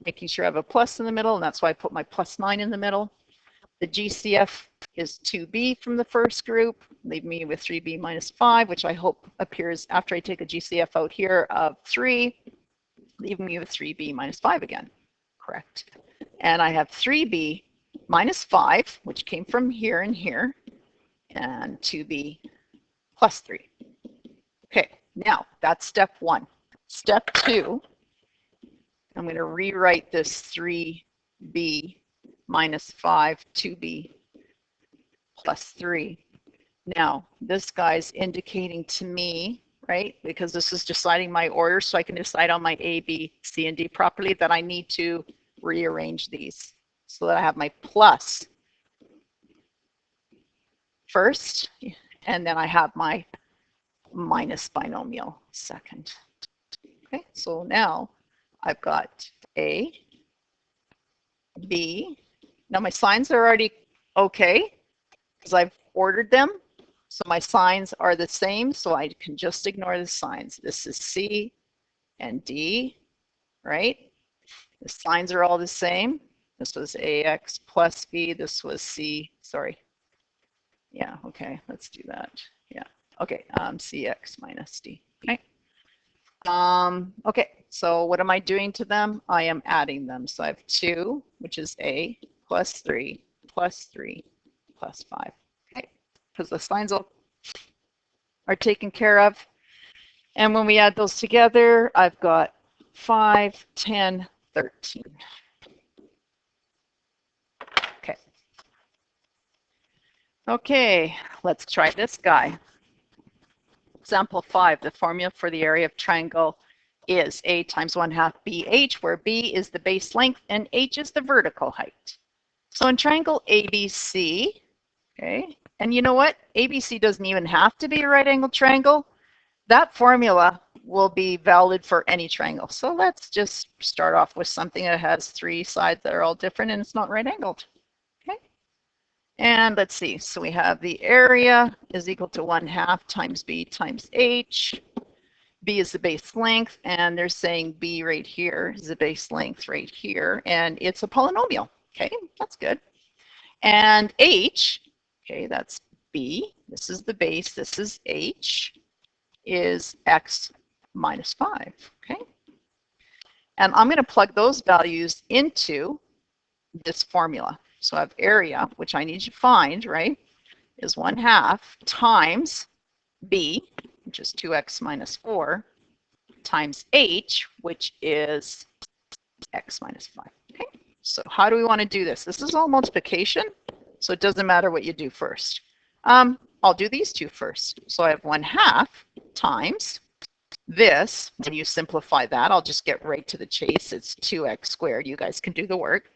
making sure I have a plus in the middle, and that's why I put my +9 in the middle. The GCF is 2b from the first group, leave me with 3b minus 5, which I hope appears after I take a GCF out here of 3, leaving me with 3b minus 5 again. Correct. And I have 3b minus 5, which came from here and here, and 2b plus 3. Okay, now that's step 1. Step 2, I'm going to rewrite this 3b minus 5, 2b plus 3. Now, this guy's indicating to me, right, because this is deciding my order so I can decide on my A, B, C, and D properly, that I need to rearrange these so that I have my plus first, and then I have my minus binomial second. Okay, so now I've got A, B. Now my signs are already okay because I've ordered them. So my signs are the same, so I can just ignore the signs. This is C and D, right? The signs are all the same. This was AX plus B. This was C, sorry. Yeah, okay, let's do that. Yeah, okay, CX minus D, okay? Okay, so what am I doing to them? I am adding them. So I have 2, which is A, plus 3, plus 3, plus 5. Okay, because the signs are taken care of. And when we add those together, I've got 5, 10, 13. Okay. Okay, let's try this guy. Example 5, the formula for the area of triangle is A times 1/2 BH, where B is the base length and H is the vertical height. So in triangle ABC, okay, and you know what? ABC doesn't even have to be a right angled triangle. That formula will be valid for any triangle. So let's just start off with something that has 3 sides that are all different and it's not right angled. Okay. And let's see, so we have the area is equal to 1/2 times B times H. B is the base length, and they're saying B right here is the base length right here, and it's a polynomial. Okay, that's good. And H, okay, that's B. This is the base, this is H, is X minus 5. Okay. And I'm going to plug those values into this formula. So I have area, which I need to find, right, is 1/2 times B, which is 2x minus 4, times H, which is x minus 5. Okay, so how do we want to do this? This is all multiplication, so it doesn't matter what you do first. I'll do these two first. So I have 1/2 times this. When you simplify that, I'll just get right to the chase. It's 2x squared. You guys can do the work.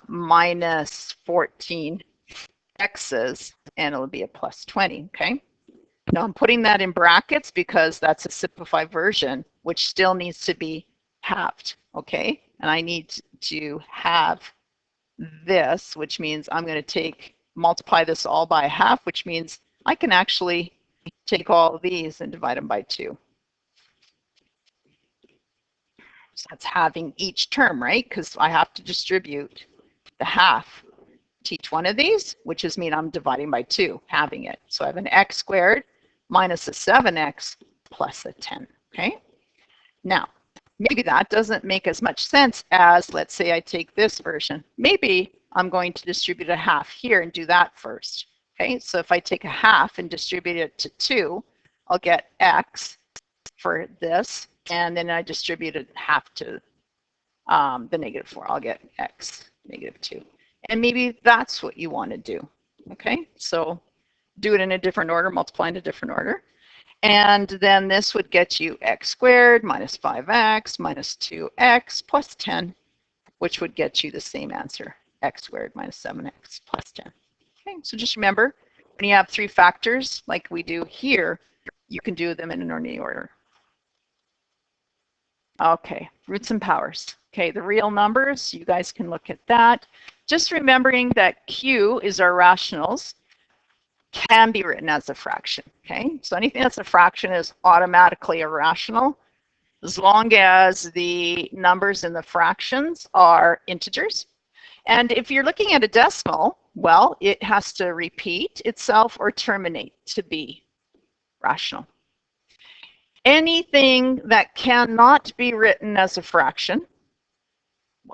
Minus 14 x's, and it'll be a plus 20, okay? Now I'm putting that in brackets because that's a simplified version, which still needs to be halved, okay? And I need to have this, which means I'm going to multiply this all by 1/2, which means I can actually take all of these and divide them by 2. So that's halving each term, right? Because I have to distribute the 1/2 to each one of these, which is mean I'm dividing by 2, halving it. So I have an x squared minus a 7x plus a 10, okay? Now, maybe that doesn't make as much sense as, let's say I take this version. Maybe I'm going to distribute a 1/2 here and do that first, okay? So if I take a 1/2 and distribute it to 2, I'll get x for this, and then I distribute it 1/2 to the -4. I'll get x -2. And maybe that's what you want to do, okay? So do it in a different order, multiply in a different order. And then this would get you x squared minus 5x minus 2x plus 10, which would get you the same answer, x squared minus 7x plus 10. Okay, so just remember, when you have 3 factors like we do here, you can do them in an ordinary order. Okay, roots and powers. Okay, the real numbers, you guys can look at that. Just remembering that Q is our rationals, can be written as a fraction, okay? So anything that's a fraction is automatically a rational, as long as the numbers in the fractions are integers. And if you're looking at a decimal, well, it has to repeat itself or terminate to be rational. Anything that cannot be written as a fraction,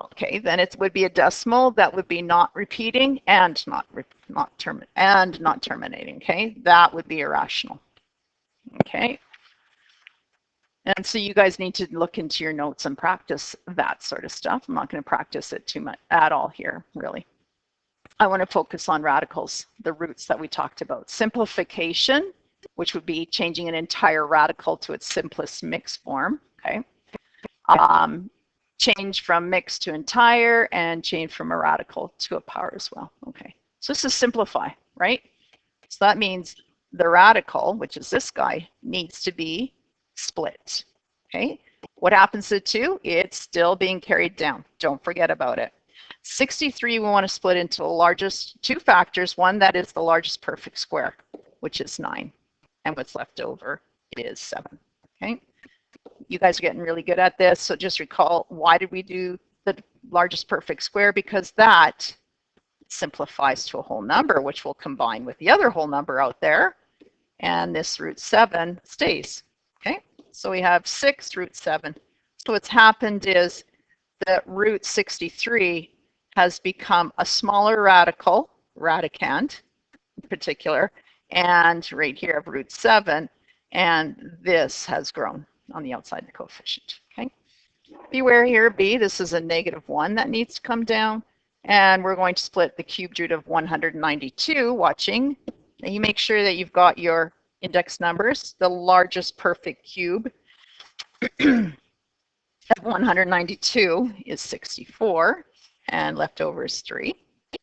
okay, then it would be a decimal that would be not repeating and not terminating. Okay, that would be irrational. Okay. And so you guys need to look into your notes and practice that sort of stuff. I'm not going to practice it too much at all here, really. I want to focus on radicals, the roots that we talked about. Simplification, which would be changing an entire radical to its simplest mixed form. Okay. Change from mixed to entire, and change from a radical to a power as well. Okay. So this is simplify, right? So that means the radical, which is this guy, needs to be split. Okay, what happens to 2? It's still being carried down. Don't forget about it. 63 we want to split into the largest 2 factors. One that is the largest perfect square, which is 9. And what's left over is 7. Okay, you guys are getting really good at this. So just recall, why did we do the largest perfect square? Because that simplifies to a whole number, which will combine with the other whole number out there. And this root 7 stays. Okay, so we have 6 root 7. So what's happened is that root 63 has become a smaller radical, radicand in particular, and right here of root 7, and this has grown on the outside of the coefficient. Okay, beware here, B, this is a -1 that needs to come down, and we're going to split the cubed root of 192, watching. Now you make sure that you've got your index numbers. The largest perfect cube of 192 is 64, and left over is 3.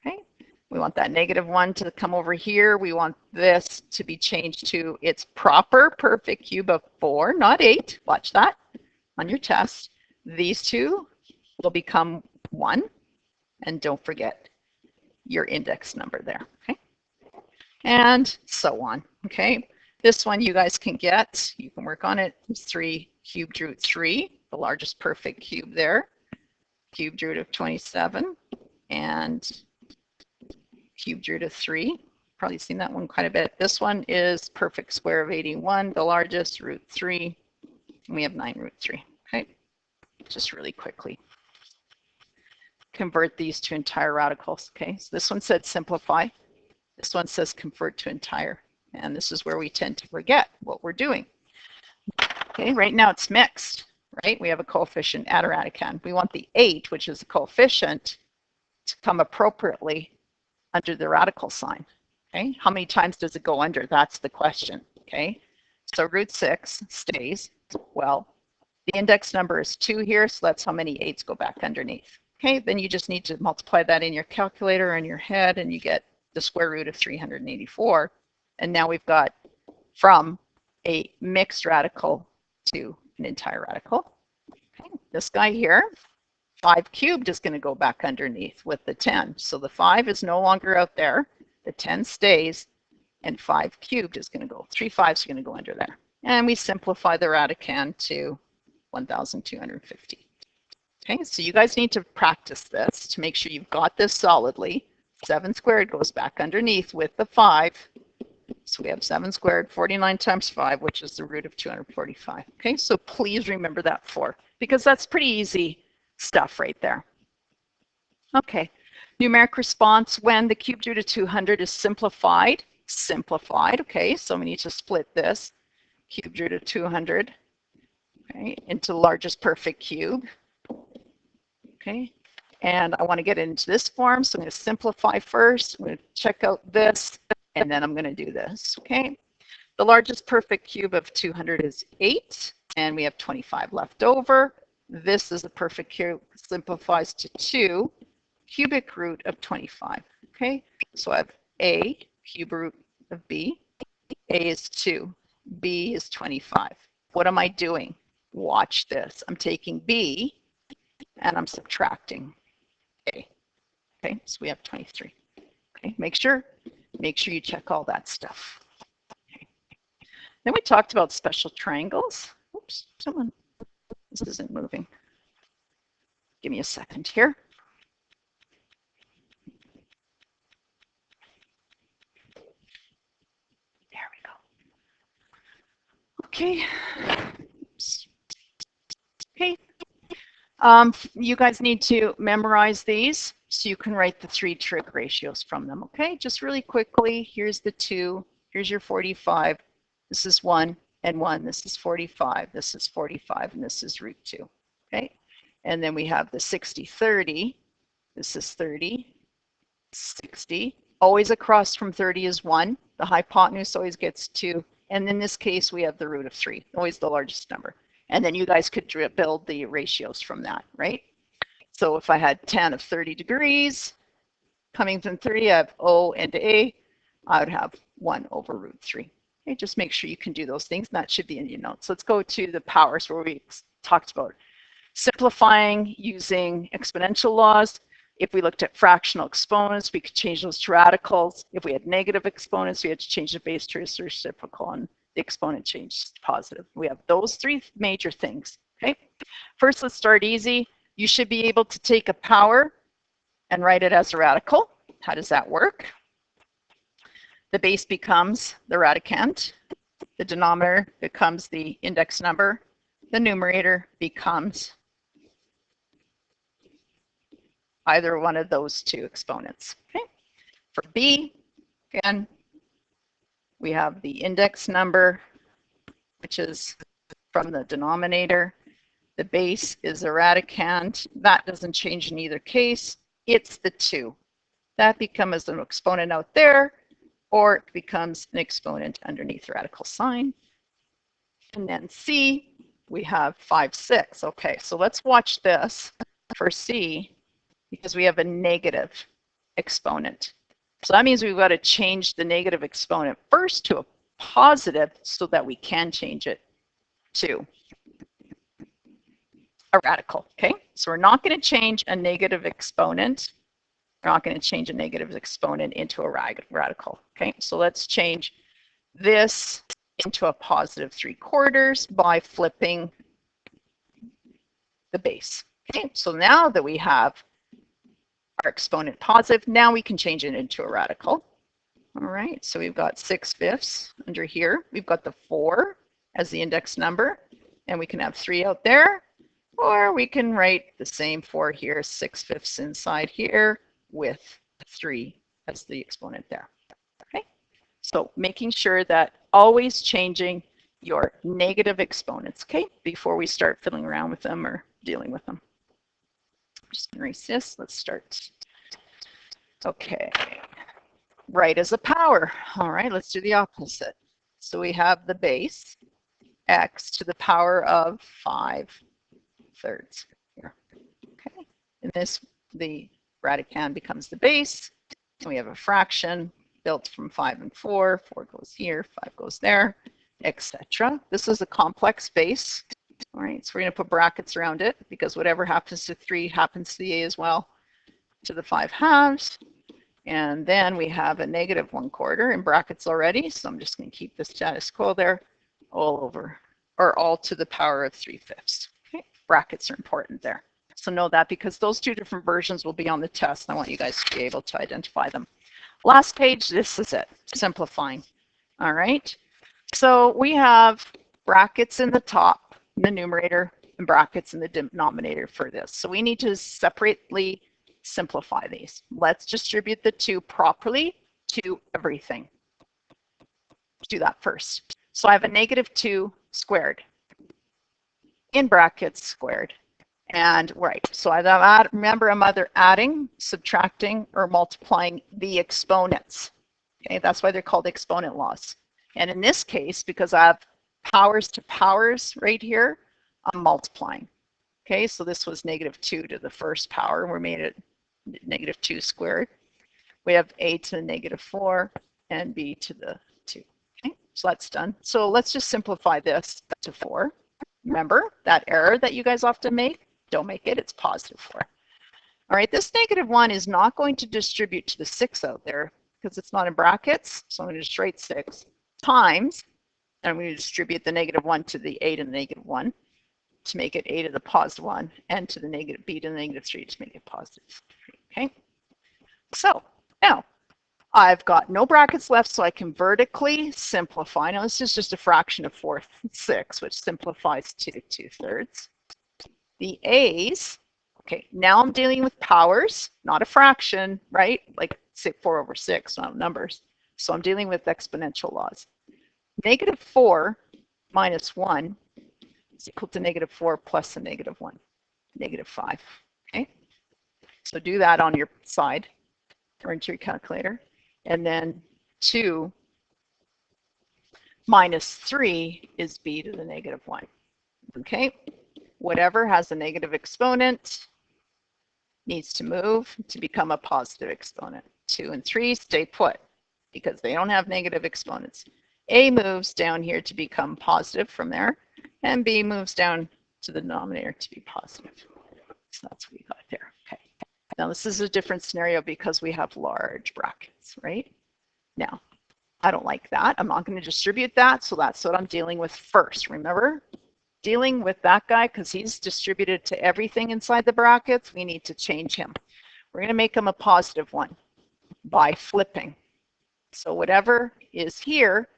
Okay, we want that -1 to come over here. We want this to be changed to its proper perfect cube of 4, not 8. Watch that on your test. These two will become 1, and don't forget your index number there. Okay, and so on. Okay, this one you guys can get, you can work on it. It's 3 cubed root 3, the largest perfect cube there, cubed root of 27, and cubed root of 3. Probably seen that one quite a bit. This one is perfect square of 81, the largest, root 3, and we have 9 root 3. Okay, just really quickly convert these to entire radicals. Okay, so this one said simplify. This one says convert to entire. And this is where we tend to forget what we're doing. Okay, right now it's mixed, right? We have a coefficient at a radicand. We want the 8, which is the coefficient, to come appropriately under the radical sign. Okay, how many times does it go under? That's the question. Okay, so root 6 stays. Well, the index number is 2 here, so that's how many 8s go back underneath. Okay, then you just need to multiply that in your calculator or in your head, and you get the square root of 384. And now we've got from a mixed radical to an entire radical. Okay, this guy here, 5 cubed is going to go back underneath with the 10. So the 5 is no longer out there. The 10 stays, and 5 cubed is going to go. 3 5s are going to go under there. And we simplify the radicand to 1,250. Okay, so you guys need to practice this to make sure you've got this solidly. 7 squared goes back underneath with the 5. So we have 7 squared, 49 times 5, which is the root of 245. Okay, so please remember that 4, because that's pretty easy stuff right there. Okay, numeric response when the cubed root of 200 is simplified. Okay, so we need to split this cubed root of 200, okay, into the largest perfect cube. Okay, and I want to get it into this form, so I'm going to simplify first. I'm going to check out this, and then I'm going to do this. Okay, the largest perfect cube of 200 is 8, and we have 25 left over. This is the perfect cube, simplifies to 2 cubic root of 25. Okay, so I have a cube root of b. A is 2, b is 25. What am I doing? Watch this. I'm taking b and I'm subtracting a. Okay, so we have 23. Okay, make sure you check all that stuff. Okay. Then we talked about special triangles. Oops, this isn't moving. Give me a second here. Okay. Oops. Okay. You guys need to memorize these so you can write the 3 trig ratios from them. Okay, just really quickly, here's the 2, here's your 45, this is 1 and 1, this is 45, this is 45, and this is root 2. Okay, and then we have the 60, 30, this is 30, 60, always across from 30 is 1, the hypotenuse always gets 2, and in this case we have the root of 3, always the largest number. And then you guys could build the ratios from that, right? So if I had tan of 30 degrees, coming from 30, I have O and A, I would have 1 over root 3. Okay, just make sure you can do those things. That should be in your notes. Let's go to the powers where we talked about simplifying using exponential laws. If we looked at fractional exponents, we could change those to radicals. If we had negative exponents, we had to change the base to a reciprocal, and the exponent changed to positive. We have those 3 major things. Okay, first let's start easy. You should be able to take a power and write it as a radical. How does that work? The base becomes the radicand. The denominator becomes the index number. The numerator becomes either one of those 2 exponents. Okay. For b, again, we have the index number, which is from the denominator. The base is a radicand. That doesn't change in either case. It's the 2. That becomes an exponent out there, or it becomes an exponent underneath the radical sign. And then C, we have 5, 6. Okay, so let's watch this for C, because we have a negative exponent. So that means we've got to change the negative exponent first to a positive so that we can change it to a radical. Okay, so we're not going to change a negative exponent. We're not going to change a negative exponent into a radical. Okay, so let's change this into a positive 3/4 by flipping the base. Okay, so now that we have our exponent positive, now we can change it into a radical. All right, so we've got 6/5 under here. We've got the 4 as the index number, and we can have 3 out there, or we can write the same 4 here, 6/5 inside here with 3 as the exponent there. Okay, so making sure that always changing your negative exponents, okay, before we start fiddling around with them or dealing with them. Just gonna erase this. Let's start. Okay, right as a power. All right, let's do the opposite. So we have the base x to the power of 5/3 here. Okay, and this, the radicand becomes the base, and we have a fraction built from 5 and 4. 4 goes here, 5 goes there, etc. This is a complex base. All right, so we're going to put brackets around it because whatever happens to 3 happens to the a as well, to the 5/2. And then we have a negative 1/4 in brackets already, so I'm just going to keep the status quo there, all over, or all to the power of 3/5. Okay, brackets are important there. So know that because those 2 different versions will be on the test. I want you guys to be able to identify them. Last page, this is it, simplifying. All right, so we have brackets in the top, in the numerator, and brackets in the denominator for this. So we need to separately simplify these. Let's distribute the 2 properly to everything. Let's do that first. So I have a -2 squared in brackets squared. And right, so remember I'm either adding, subtracting, or multiplying the exponents. Okay, that's why they're called exponent laws. And in this case, because I have powers to powers right here, I'm multiplying. Okay, so this was -2 to the first power, and we made it -2 squared. We have a to the -4 and b to the 2. Okay, so that's done. So let's just simplify this to 4. Remember that error that you guys often make? Don't make it, it's positive 4. All right, this -1 is not going to distribute to the 6 out there because it's not in brackets. So I'm going to just write 6 times, and I'm going to distribute the -1 to the a to the -1 to make it a to the +1, and to the b to the -3 to make it +3. Okay, so now I've got no brackets left, so I can vertically simplify. Now this is just a fraction of 4/6, which simplifies to 2/3. The a's, okay, now I'm dealing with powers, not a fraction, right? Like 4/6, not numbers. So I'm dealing with exponential laws. -4 minus 1 is equal to -4 plus a -1, -5, okay? So do that on your side or into your calculator. And then 2 minus 3 is b to the -1, okay? Whatever has a negative exponent needs to move to become a positive exponent. 2 and 3 stay put because they don't have negative exponents. A moves down here to become positive from there, and B moves down to the denominator to be positive. So that's what we got there. Okay. Now this is a different scenario because we have large brackets, right? Now, I don't like that. I'm not going to distribute that, so that's what I'm dealing with first. Remember, dealing with that guy because he's distributed to everything inside the brackets, we need to change him. We're going to make him a positive one by flipping. So whatever is here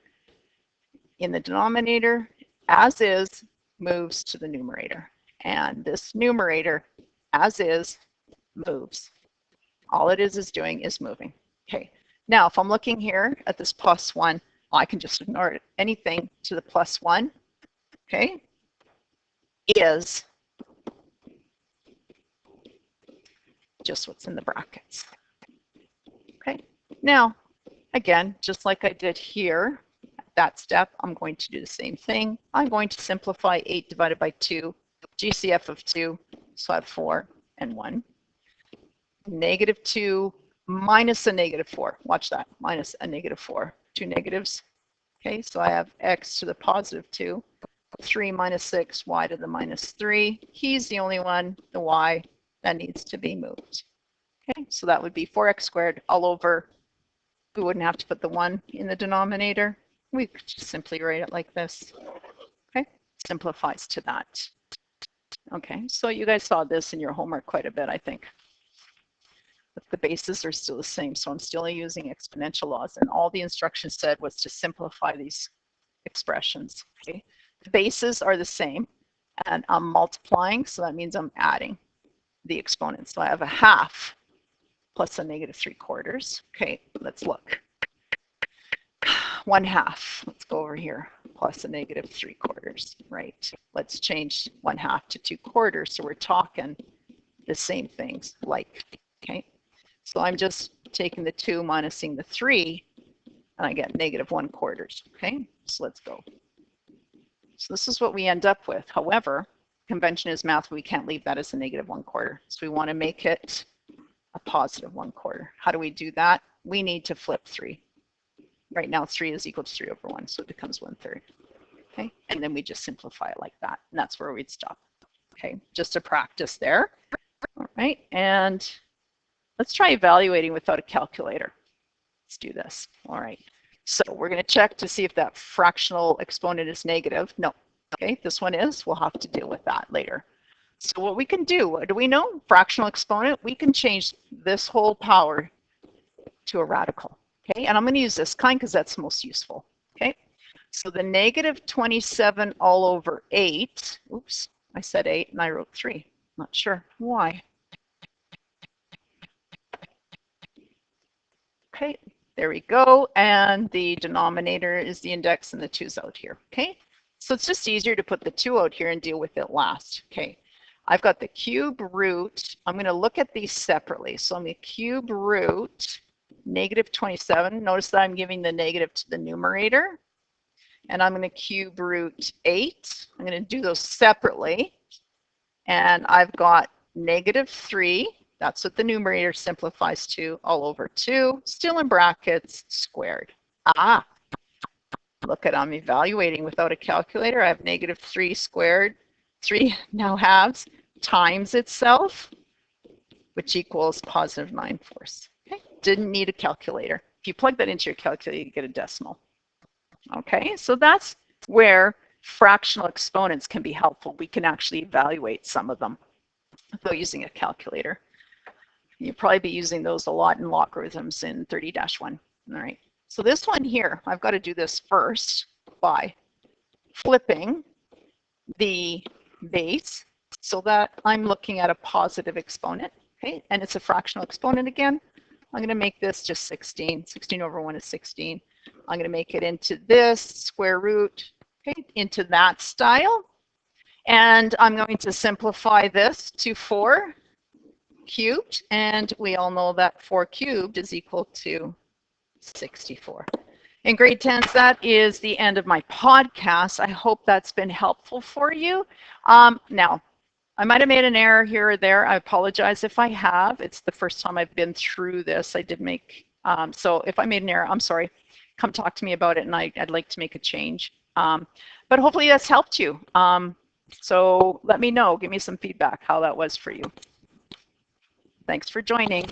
in the denominator, as is, moves to the numerator. And this numerator, as is, moves. All it is doing is moving. Okay. Now, if I'm looking here at this +1, I can just ignore it. Anything to the +1, okay, is just what's in the brackets. Okay. Now, again, just like I did here, that step, I'm going to do the same thing. I'm going to simplify 8 divided by 2, GCF of 2, so I have 4 and 1. -2 minus a -4. Watch that, minus a -4. 2 negatives. Okay, so I have x to the +2. 3 minus 6, y to the -3. He's the only one, the y, that needs to be moved. Okay, so that would be 4x squared all over. We wouldn't have to put the 1 in the denominator. We could just simply write it like this. Okay, simplifies to that. Okay, so you guys saw this in your homework quite a bit, I think. But the bases are still the same, so I'm still using exponential laws, and all the instructions said was to simplify these expressions. Okay, the bases are the same, and I'm multiplying, so that means I'm adding the exponents. So I have a half plus a -3/4. Okay, let's look. 1/2, let's go over here, plus a -3/4, right? Let's change 1/2 to 2/4, so we're talking the same things, like, okay? So I'm just taking the 2 minusing the 3, and I get -1/4, okay? So let's go. So this is what we end up with. However, convention is math, we can't leave that as a -1/4. So we want to make it a +1/4. How do we do that? We need to flip 3. Right now 3 is equal to 3 over 1, so it becomes 1/3. Okay, and then we just simplify it like that, and that's where we'd stop. Okay, just to practice there. All right, and let's try evaluating without a calculator. Let's do this. All right, so we're going to check to see if that fractional exponent is negative. No. Okay, this one is. We'll have to deal with that later. So what we can do, what do we know? Fractional exponent, we can change this whole power to a radical. Okay, and I'm going to use this kind because that's most useful. Okay, so the -27 all over 8. Oops, I said 8 and I wrote 3. Not sure why. Okay, there we go. And the denominator is the index and the 2's out here. Okay, so it's just easier to put the 2 out here and deal with it last. Okay, I've got the cube root. I'm going to look at these separately. So I'm going to cube root -27. Notice that I'm giving the negative to the numerator. And I'm going to cube root 8. I'm going to do those separately. And I've got -3. That's what the numerator simplifies to, all over 2, still in brackets, squared. Ah, look at, I'm evaluating without a calculator. I have -3 squared, 3 now halves, times itself, which equals +9/4. Okay, didn't need a calculator. If you plug that into your calculator, you get a decimal. Okay, so that's where fractional exponents can be helpful. We can actually evaluate some of them without using a calculator. You'll probably be using those a lot in logarithms in 30-1. All right, so this one here, I've got to do this first by flipping the base so that I'm looking at a positive exponent, okay? And it's a fractional exponent again. I'm going to make this just 16. 16 over 1 is 16. I'm going to make it into this square root, okay, into that style. And I'm going to simplify this to 4 cubed. And we all know that 4 cubed is equal to 64. In grade 10s, that is the end of my podcast. I hope that's been helpful for you. Now, I might have made an error here or there. I apologize if I have. It's the first time I've been through this. I did make, so if I made an error, I'm sorry. Come talk to me about it, and I'd like to make a change. But hopefully that's helped you. So let me know. Give me some feedback how that was for you. Thanks for joining.